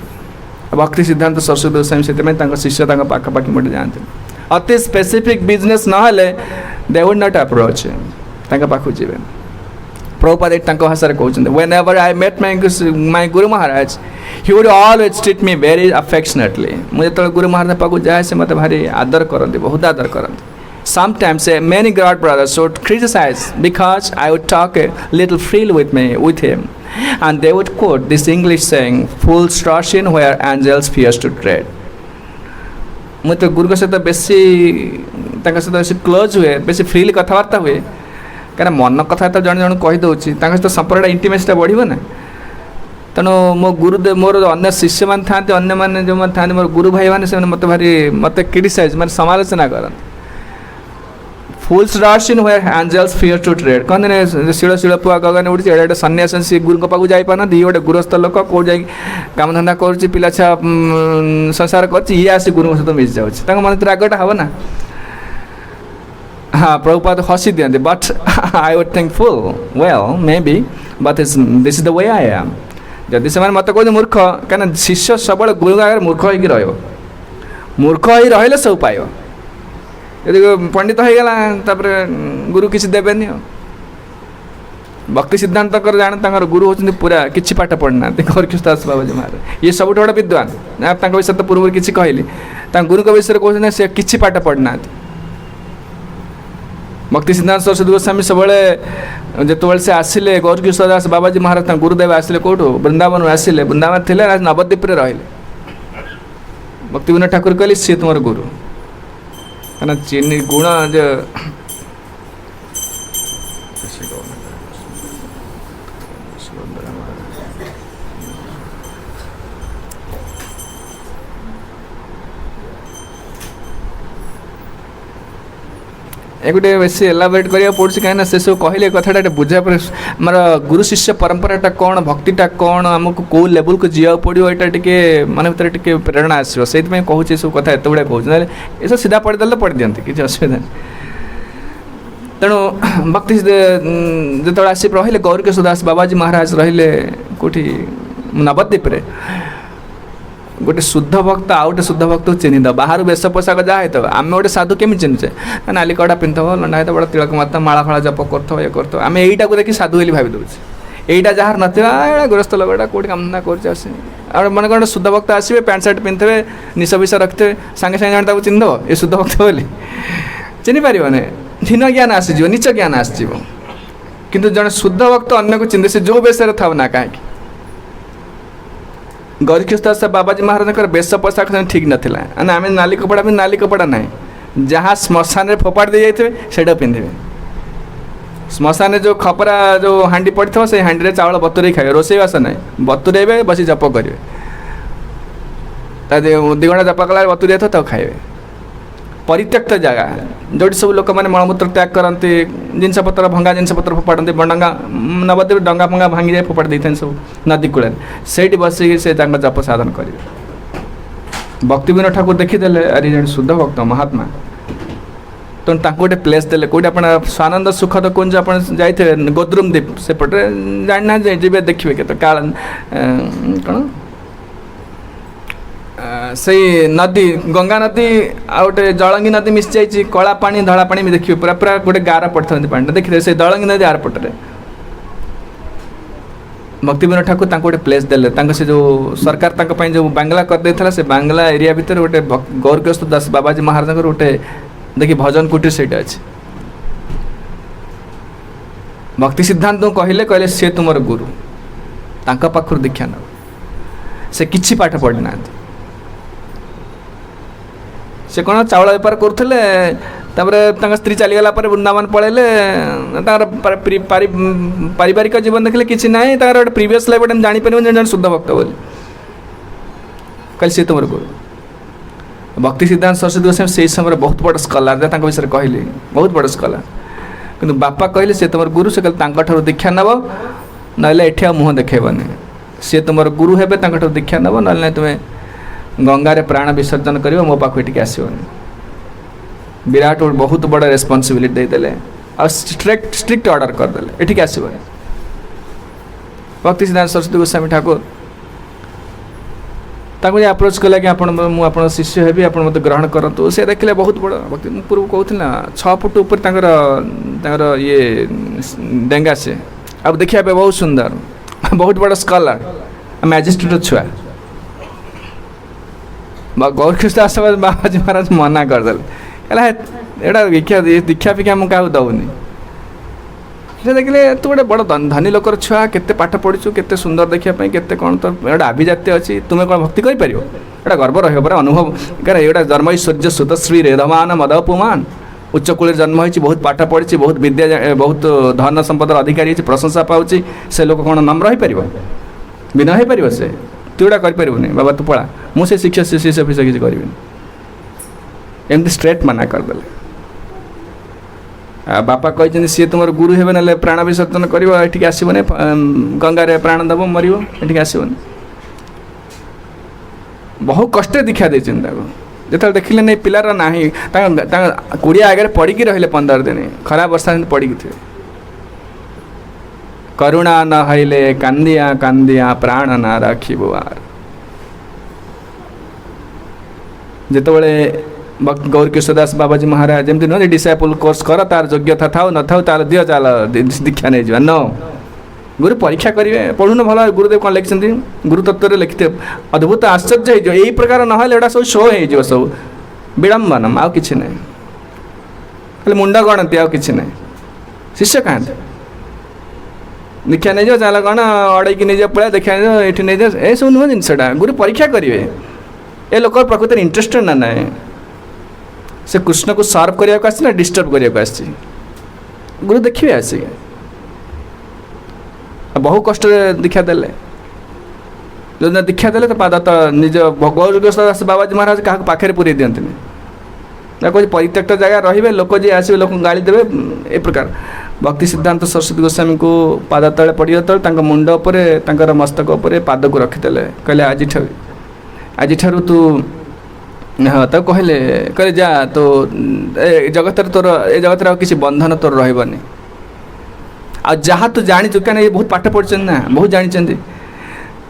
भक्ति सिद्धांत सरस्वती गोस्वामी से शिष्य पाखापाखि मोटे जाते अति स्पेसिफिक बिजनेस ना दे वुड नॉट अप्रोच पाखु जी प्रभुपाद भाषा कहते whenever I met my guru Maharaj he would always treat me very affectionately मुझे जो गुरु महाराज पाक जाए से मत भारी आदर करते बहुत आदर करते sometimes many God brothers would criticize because I would talk a little freely with him and they would quote this English saying fools rush in where angels fears to tread मुझे तो गुरु सहित बेसी सहित बेसी क्लोज हुए बेसी freely कथबार्ता हुए कहीं मन कथा तो जन जन कहीदे सहित संपर्क इंटिमेसीटा बढ़ो ना तेणु मो गुरुदेव मोर अन्य शिष्य मान था अन्य मैंने जो था मोर गुरु भाई मैंने मत भारी मत क्रिटिसाइज मैं समालोचना करते fools rush in where angels fear to tread कहते शिल शिल पुआ गगन उड़ी एडे सन्यास सी गुरु पाक जापार गोटे गुरस्थ लोक कौ जा काम धंदा कर पिला छुआ संसार कर आसी गुरु सहित मिस जाऊँ मन रागटा हम ना हाँ प्रभुपाद हसी दिखते but I would think full well may be but this is the way I am जदि से मत कहते मूर्ख कहीं शिष्य सब गुरु आगे मूर्ख हो मूर्ख हो रही सब पाइब यदि पंडित हो गला गुरु किसी देवेनि भक्ति सिद्धांत जाने गुरु होती पूरा किसी पाठ पढ़ना गौरकिशोर बाबाजी महाराज ये सब बड़ा विद्वान विषय तो पूर्व किसी कहली गुरु विषय कहते से किसी पाठ पढ़ना भक्ति सिद्धांत सरस्वती गोस्वामी सब जो से आसिले गौरकिशोर दास बाबाजी महाराज गुरुदेव आसिले कौटू वृंदावन आसिले वृंदावन थे नवद्वीप रही भक्ति विनोद ठाकुर कहली सी तुम गुरु कहना चीनी गुण जो एक गोटे बेस एलाबोरेट करा पड़ा कहीं से सब कहले कथाटा बुझा आमर गुरु शिष्य परंपराटा कौन भक्तिटा कौन आमको कौ लेवल को जीवा पड़ो यहाँ टे मन भर टे प्रेरणा आसो से कहूँ सब कथा एत गुड़ा कहूँ ये सब सीधा पढ़ीदे पढ़ी दिखती किसी असुविधा तेणु भक्ति जो आस रही गौरकिशोर दास बाबाजी महाराज रही कौटी नवद्वीप गोटे शुद्ध भक्त आउ गोटे शुद्ध भक्त चिन्हिद बाहर वेश पोशाक जहाँ होता आम गोटे साधु केमी चिन्हुचे नाली कड़ा पिंधव लंडा होता बड़ा तिलक माता माला फाला जप कर ये कर आम यहीटा को देखिए साधु बोली भावी दूचे यहीटा जहाँ ना गृहस्थ लोकटा कौट काम धंदा कर मन कौन शुद्ध भक्त आसवे पैंट सार्ट पिंधे निश विष रखिथे सांगे सांगे जन चिन्हद ये शुद्ध भक्त बोली चिन्ह पारे हीन ज्ञान आसीज नीच ज्ञान आसो किंतु जन शुद्ध भक्त अन्य को चिन्हे से जो बेस था ना कहीं गौरकिशोर दास बाबाजी महाराज वेश पोशाक ठीक नाला आम नाली कपड़ा ना जहाँ श्मशान में फोपाड़ दे जाते से पिंधे श्मशान जो खपरा जो हांडी पड़ी थो से हांडी चावल बतुरे खाए रोसईवास ना बतुरे बस जप करेंगे 2 घंटा जप कला बतुरे तो खाए परित्यक्त जगह जो सब लोक मैंने मलमूत्र त्याग करते जिनपतर भंगा जिनपतर फोपाड़ते डंगा नवद्वीप डंगा फंगा भांगी जाए फोपाड़ देते सब नदी कूल से बस से जप साधन करेंगे भक्ति विनोद ठाकुर देखीदे अरे जन शुद्ध भक्त महात्मा तेणु गोटे प्लेस देले कौटे आप स्वानंद सुखद कुंज आप जाइए गोद्रुम द्वीप सेपटे जाना जी देखिए के काल कौन से नदी गंगा नदी आ गए जलंगी नदी मिस जाइए कला पानी धला पानी भी देखिए पूरा पूरा गोटे गार पड़ता पानी देखिए से जलंगी नदी आर पटे भक्ति विनोद ठाकुर गोटे प्लेस देले से जो सरकार जो बांग्ला कर से बांग्ला एरिया भितर गोटे गौरकिशोर दास बाबाजी महाराज गोटे देखिए भजन कुटीर से अच्छे भक्ति सिद्धांत कहले कहले सी तुम गुरु पाखर दीक्षा न से किसी पाठ पढ़ी ना से कौन चावल बेपार करुले स्त्री चलीगला वृंदावन पलैले पारिवारिक जीवन देखले किसी ना गोटे प्रीवियस लाइफ गोटे जापर जन शुद्ध भक्त बोली कल सी तुम गुरु भक्ति सिद्धांत सरस्वती गोस्वामी से समय बहुत बड़ स्कलार विषय कहली बहुत बड़ स्कलार कि बापा कहले सी तुम गुरु से कहले दीक्षा नब ना ये मुँह देखेबनी सी तुम गुरु हे दीक्षा नब ना तुम्हें गंगा रे प्राण विसर्जन कर मो पाख आसोनी विराट बहुत बड़ा रेस्पॉन्सिबिलिटी देदेले आ स्ट्रिक्ट ऑर्डर करदे एठिक आसोनी भक्ति सिद्धांत सरस्वती गोस्वामी ठाकुर ताको अप्रोच कला कि आपण मु आपण शिष्य हेबी आपण मते ग्रहण करतु से देखले बहुत बड़ भक्ति पूर्व कहूँ ना 6 फुट ऊपर तांकर ये डेंगा से अब देखिया पे बहुत सुंदर बहुत बड़ा स्कॉलर मैजिस्ट्रेट छुआ गौर कृष्णदास बाबाजी महाराज मना करदे एटा दीक्षा फिक्षा मुझे क्या दौनी से देखिले तू गोटे बड़ धनी लोकर छुआ केते पाठ पढ़ी केते सुंदर देखा केते कौन तो एटा आभिजात्य अच्छी तुम्हें कौन भक्ति कर एटा गर्व रहा अनुभव कारण एटा जन्म ऐश्वर्य सुत श्री रेधमान मदपुमान उच्च कूल जन्म हो बहुत पाठ पढ़ी बहुत विद्या बहुत धन संपद अधिकारी प्रशंसा पाँच से लोक कौन नम्र हो पार विनय हो पार से तू एटा करनी बाबा तू पड़ा मुझे शिक्षा शिष्य फिष्य किसी करी एमती स्ट्रेट मना करदे बापा कहते सी तुम गुरु हे ना प्राण विसर्जन कर आसबन गंगार प्राण दब मर ये आसबन बहुत कष्ट दीक्षा देते जो देखिले नहीं पिलार ना कुड़िया आगे पड़ी रही 15 दिन खरा वर्षा पड़ी थे करुणा न हईले कांदिया कांदिया प्राण ना रखिबार जितेबले गौर कृष्णदास बाबाजी महाराज जमी नुह डिसाइपल कोर्स कर तार योग्यता था न था तार दियो चल दीक्षा नहीं जा न गुरु परीक्षा करेंगे पढ़ुन भल गुरुदेव कौन लिखिं गुरु तत्व लिखिथे अद्भुत आश्चर्य हो यही प्रकार ना एटा सब शो हो सब विड़ंबनम आउ कि ना खाली मुंड गणती आउ कि ना शिष्य कहाँ दीक्षा नहीं जाओ चल कौन अड़ेक नहीं जाओ पड़ा देखा ये नहीं जाओ ये सब नुह जिनसा गुरु परीक्षा करेंगे ए लोक प्रकृत इंटरेस्टेड ना ना से कृष्ण को सर्व करने को आसी ना डिस्टर्ब करने को आसी गुरु देखिए आसिक बहु कष्ट दीक्षा देले जो दीक्षा देले तो पाद तो निज गौर कृष्णदास बाबाजी महाराज क्या पाखे पूरी दिखती कह परित्यक्त जगह रे लोक जी आसवे लोक गाड़ी देवे ए प्रकार भक्ति सिद्धांत सरस्वती गोस्वामी को पाद तले पड़े तो मुंड उपर मस्तक उपर पाद को रखीदे कहले आज तू हाँ तो कहले जा तो जगत तोर ए जगत किसी बंधन तोर रही आ जहाँ तू जाचु क्या बहुत पाठ पढ़ ना बहुत जानी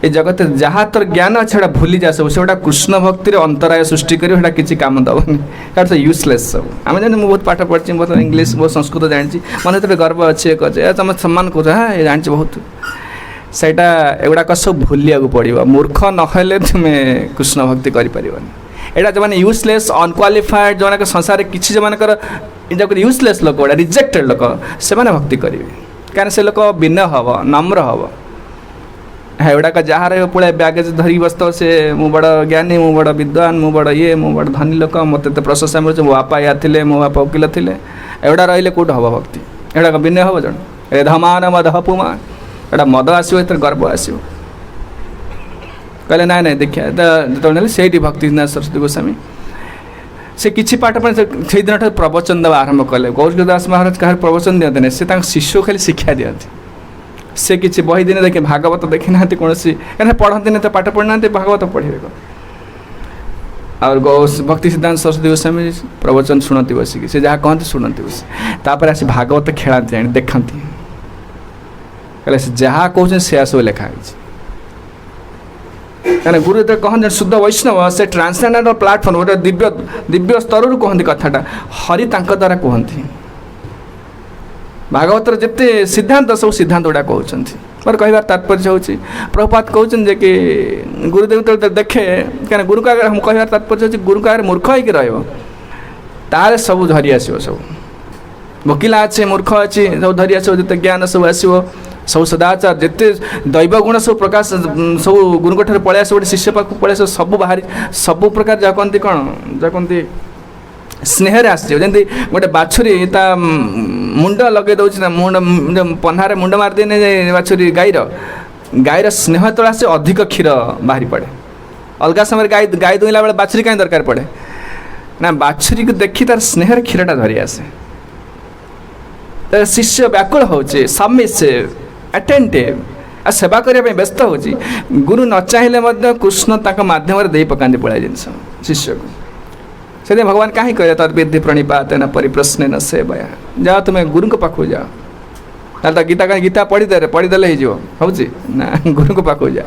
ए जगत जहाँ तोर ज्ञान अच्छे भूली जा सब से कृष्ण भक्ति अंतराय सृष्टि कर किसी काम दबनी कारण तो यूजलेस सब आम जानी मुझे बहुत पाठ पढ़ी बहुत इंग्लीश बहुत संस्कृत जानी मन तो गर्व अच्छे तुम सम्मान कर हाँ ये जानी बहुत सहीटा एगुड़ाक सब भूलिया पड़ो मूर्ख नहले तुम्हें कृष्ण भक्ति कर एटा जो मैंने यूजलेस अनक्वालिफाइड जो संसार किसी जो मानकर यूजलेस लोक रिजेक्टेड लोक से भक्ति करेंगे कारण से लोक विनय हम नम्र हम एगुड़ाक जहाँ रही पड़े बैगेज धरिक बसत से मु बड़ ज्ञानी मु बड़ विद्वान मु बड़ ये मु बड़ धनी लोक मत प्रशंसा मिले मो बापा या थे मो बापा वकिल थे एगुड़ा रही कौट हम भक्ति एगुड़ाक विनय हम जन रेधमान मदपुमान एटा मद आसो गर्व आसो कहले ना देखिए जो से भक्ति सरस्वती गोस्वामी से किसी पाठ से दिन प्रवचन देवा आरंभ कले गौरदास महाराज कह प्रवचन दिखते से शिष्य खाली शिक्षा दिखती से किसी बही दिन देखे भागवत देखी ना कौन क्या पढ़ती नहीं तो पाठ पढ़ना भागवत पढ़े और भक्ति सिद्धांत सरस्वती गोस्वामी प्रवचन शुणती बसिक से जहाँ कहते शुणती बस तापर आसी भागवत खेलाती देखती कहले जहाँ कौन से सब लिखाई क्या गुरु जो कहते शुद्ध वैष्णव से ट्रांसजेंडर प्लाटफर्म गोटे दिव्य दिव्य स्तर कहते कथाटा हरि द्वारा कहती भागवतर जिते सिद्धांत सब सिद्धांत गुड़ा कहते मोर कह तात्पर्य हूँ प्रभुपाद कहते कि गुरुदेव तो देखे क्या गुरु का हम कह तात्पर्य हूँ गुरु का मूर्ख होकर रहा सब धरी आसो सब वकिला अच्छे मूर्ख अच्छी सब धरी आसो जिते ज्ञान सब आसो सब सदाचार जिते दैव गुण सब प्रकाश सब गुरु ठार पलि आस गोटे शिष्य पाक पलि आस सब बाहरी सब प्रकार जहाँ कहती कौन जहाँ कहती स्नेह आसमती गोटे बाछुरी ता मुंड लगे दौर ना मुंड पन्हारे मुंड मारदी नहीं बाछुरी गाईर स्नेह तला आसे अधिक क्षीर बाहरी पड़े अलग समय गाई दुईला बेले बाछुरी कहीं दरकार पड़े ना बाछुरी को देखी तार स्नेह क्षीरटा धरी आसे शिष्य व्याकुल हो सबमिसिव अटेंटिव आ सेवा करने व्यस्त हो गुरु न चाहिए कृष्ण मध्यम दे पकाते पड़ा जिनस शिष्य को से भगवान कहीं कहे तद विधि प्रणिपात न परिप्रश्न न सेवया जाओ तुम्हें गुरु के पाखु जाओ ना तो गीता गीता पढ़ीदे हो ना गुरु को पाक जा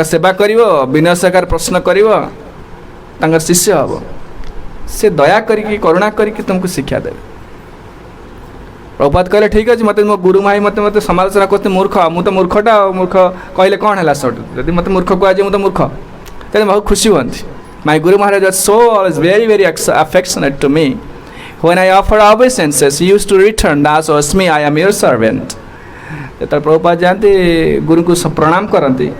सेवा कर विनय प्रश्न कर शिष्य हम से दया करी करुणा करी तुमको शिक्षा दे। प्रभुपाद कहले ठीक अच्छे मत मो गुरु माई मत मत समालोचना करते मूर्ख मु तो मूर्खटा मूर्ख कहले कौन है जब मत मूर्ख कहुए मुझे मूर्ख तेज बहुत खुशी हमें। My guru Maharaj was so always very very affectionate to me when I offer obeisances he used to return दास अस्मि आई एम योर सर्वेंट। जो प्रभुपाद जाती गुरु को प्रणाम करती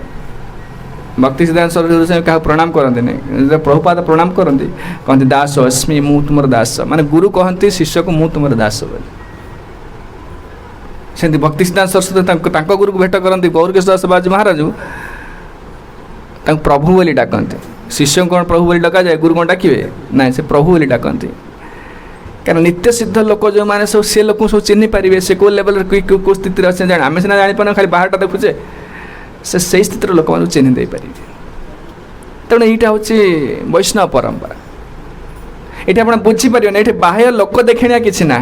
भक्ति सिद्धांत सरस्वती से क्या प्रणाम करते नहीं जब प्रभुपाद प्रणाम करती कहते दास अस्मि मु तुम दास माने गुरु कहती शिष्य को मु तुम दास बोली। सेमती भक्ति सिद्धांत सरस्वती गुरु को भेट करती गौरकेश दास बाजी महाराज प्रभु बोली डाकती शिष्य कौन प्रभु बोली डका जाए गुरु कौन डाके ना से प्रभु बोली डाकती क्या नित्य सिद्ध लोक जो मैंने सब सी लोक सब चिन्ह पारे से कौ लेवल कौ स्थित अच्छे आम सीना जापर खाली बाहरटा देखुचे से स्थित लोक मैं चिन्ह दे पारे। तेणु यहाँ हूँ वैष्णव परंपरा ये आप बुझीपर ये बाह्य लोक देखा कि ना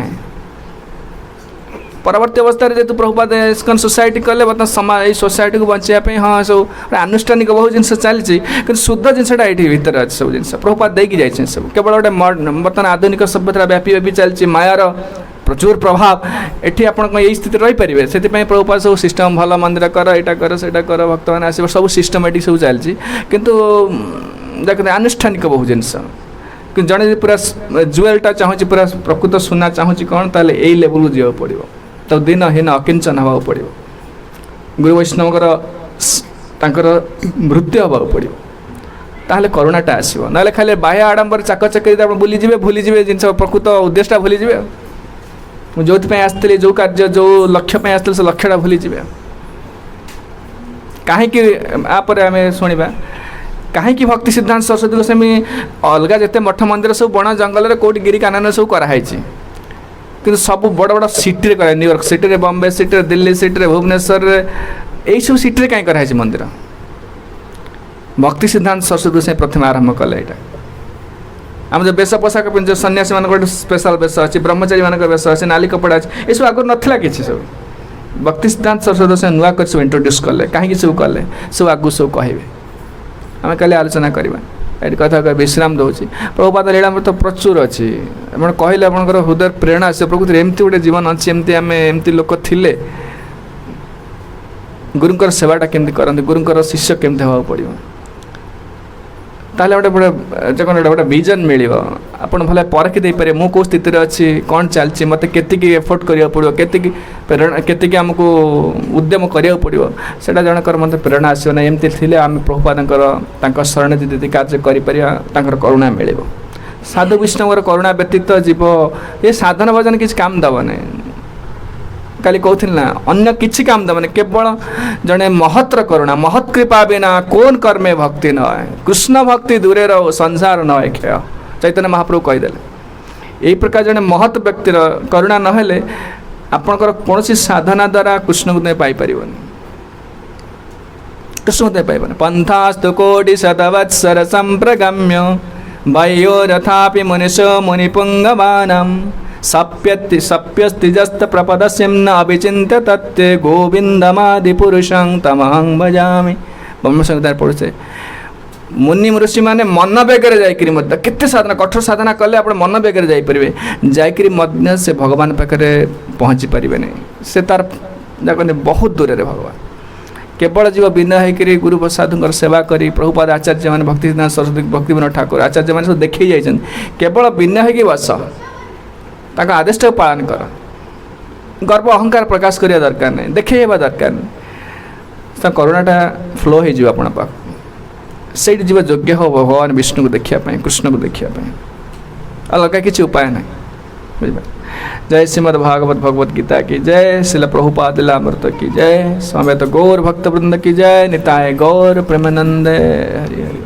परवर्ती अवस्था जेहतु प्रभुपाद इस्कन सोसाइटी कले बर्तमान समाज सोसाइटी को बचाई हाँ सब आनुष्ठानिक बहुत जिन चलती कि शुद्ध जिनसा ये भितर अच्छे सब जिन प्रभुपाद देकी जाए सब केवल गोटे बर्तमान आधुनिक सभ्यता व्यापी व्यापी चलती मायार प्रचुर प्रभाव एटी आप स्थित रही पारे से प्रभुपाद सब सिस्टम भल मंदिर कर यहाँ कर से कर भक्त मैंने आस सब सिस्टमेटिक सब चलती कितु देखते आनुष्ठानिक बहुत जिनस कि जड़े पूरा जुएलटा चाहूँगी पूरा प्रकृत सुना चाहूँगी कौन ताल यही लेवल को जावाक पड़ो तो दिनहीन अकिंचन हवा पड़ो गुरु वैष्णव मृत्यु हवा पड़ो ताहले करुणाटा आसो ना खाली बाह्य आडंबर चाकचक भूलीजे भूलीजे जिन प्रकृत उद्देश्यटा भूलीजे जो आसती जो कार्य जो लक्ष्य आसती से लक्ष्यटा भूलीजे कहीं आम शुणा कहीं भक्ति सिद्धांत सरस्वती गोस्वामी अलग जिते मठ मंदिर सब बण जंगल कौट गिरी कानन सब कराई कि सब बड़ बड़ सिटी कर New York city Bombay city Delhi city Bhubaneswar यही सब सिटी कहीं कराई मंदिर भक्ति सिद्धांत सरस्वती गोस्वामी प्रथम आरंभ कले यहाँ आम जो बेश पोशाक जो सन्यासी मान गोटे स्पेशल बेश अच्छी ब्रह्मचारी मान बेश अच्छे नाली कपड़ा अच्छे ये सब आगुरी नाला कि सब भक्ति सिद्धांत सरस्वती गोस्वामी नुआ कर सब इंट्रोड्यूस कले कहीं सब कले सब आगु सब कहे आम कल आलोचना करवा ये कथा विश्राम दूसरी प्रभुपाद लीला तो प्रचुर अच्छी आप कहले आप हृदय प्रेरणा से प्रकृति एमती गोटे जीवन अच्छी एमती आम एमती लोक थिले गुरुंकर सेवाटा केमती करते गुरुंकर शिष्य केमती हवा पड़ो ताले गोटे गोटे विजन मिल आप भले परखी दे पारे मु कौ स्थित अच्छी कौन चलती मत के एफर्ट करा पड़ो के प्रेरणा के आमको उद्यम करा पड़ो से जनकर मत प्रेरणा आसो ना एमती थे आम प्रभुपाद शरण जी कार्य कर करुणा मिल साधु विष्णुवर करुणा व्यतीत जीव ये साधन भजन किसी काम दबना काली कहती ना अन्य किसी काम दबने केवल जड़े महत्र करुणा महत् कृपा बिना कौन कर्मे भक्ति न है कृष्ण भक्ति दूरे रहो संसार न है क्षय चैतन्य महाप्रभु कहीदे यही प्रकार जड़े महत् व्यक्तिर करुणा नहेले आपणकर कौन साधना द्वारा कृष्ण को नहीं पाइपर कृष्ण को नहीं पाइबन पंथास्तु कोटि शतवत्सर संप्रगम्य वयोरथापि मुनिशो मुनिपुंगवानम सप्यस्तिजस्त प्रपदस्यं न अभिचिन्त्य तत्ते गोविंदमादिपुरुषं तमहं भजामि। ब्रह्म संहिता पढ़ुचे मुनि ऋषि मैंने मन बेगर जाकर केते साधना कठोर साधना कले आप मन बेगर जापरेंगे जाकर से भगवान पाखे पहुँची पारे नहीं से तार देखते बहुत दूर रे भगवान केवल जीव विनय होकर गुरु साधुकर सेवा करी प्रभुपाद आचार्य मैंने भक्ति सिद्धांत सरस्वती भक्ति विनोद ठाकुर आचार्य मैंने सब देखी जाइए केवल विनय होकर बस आदेश पालन कर गर्व अहंकार प्रकाश करने दरकार नहीं देखा दरकार नहीं करुणाटा फ्लो हो आप से जीव योग्य हो भगवान विष्णु को देखापी कृष्ण को देखापी अलग किसी उपाय ना बुझे। जय श्रीमद् भागवत भगवत गीता की जय श्रील प्रभुपाद लीलामृत की जय समेत गौर भक्त वृंद की जय निताय गौर प्रेमानंद हरि हरि।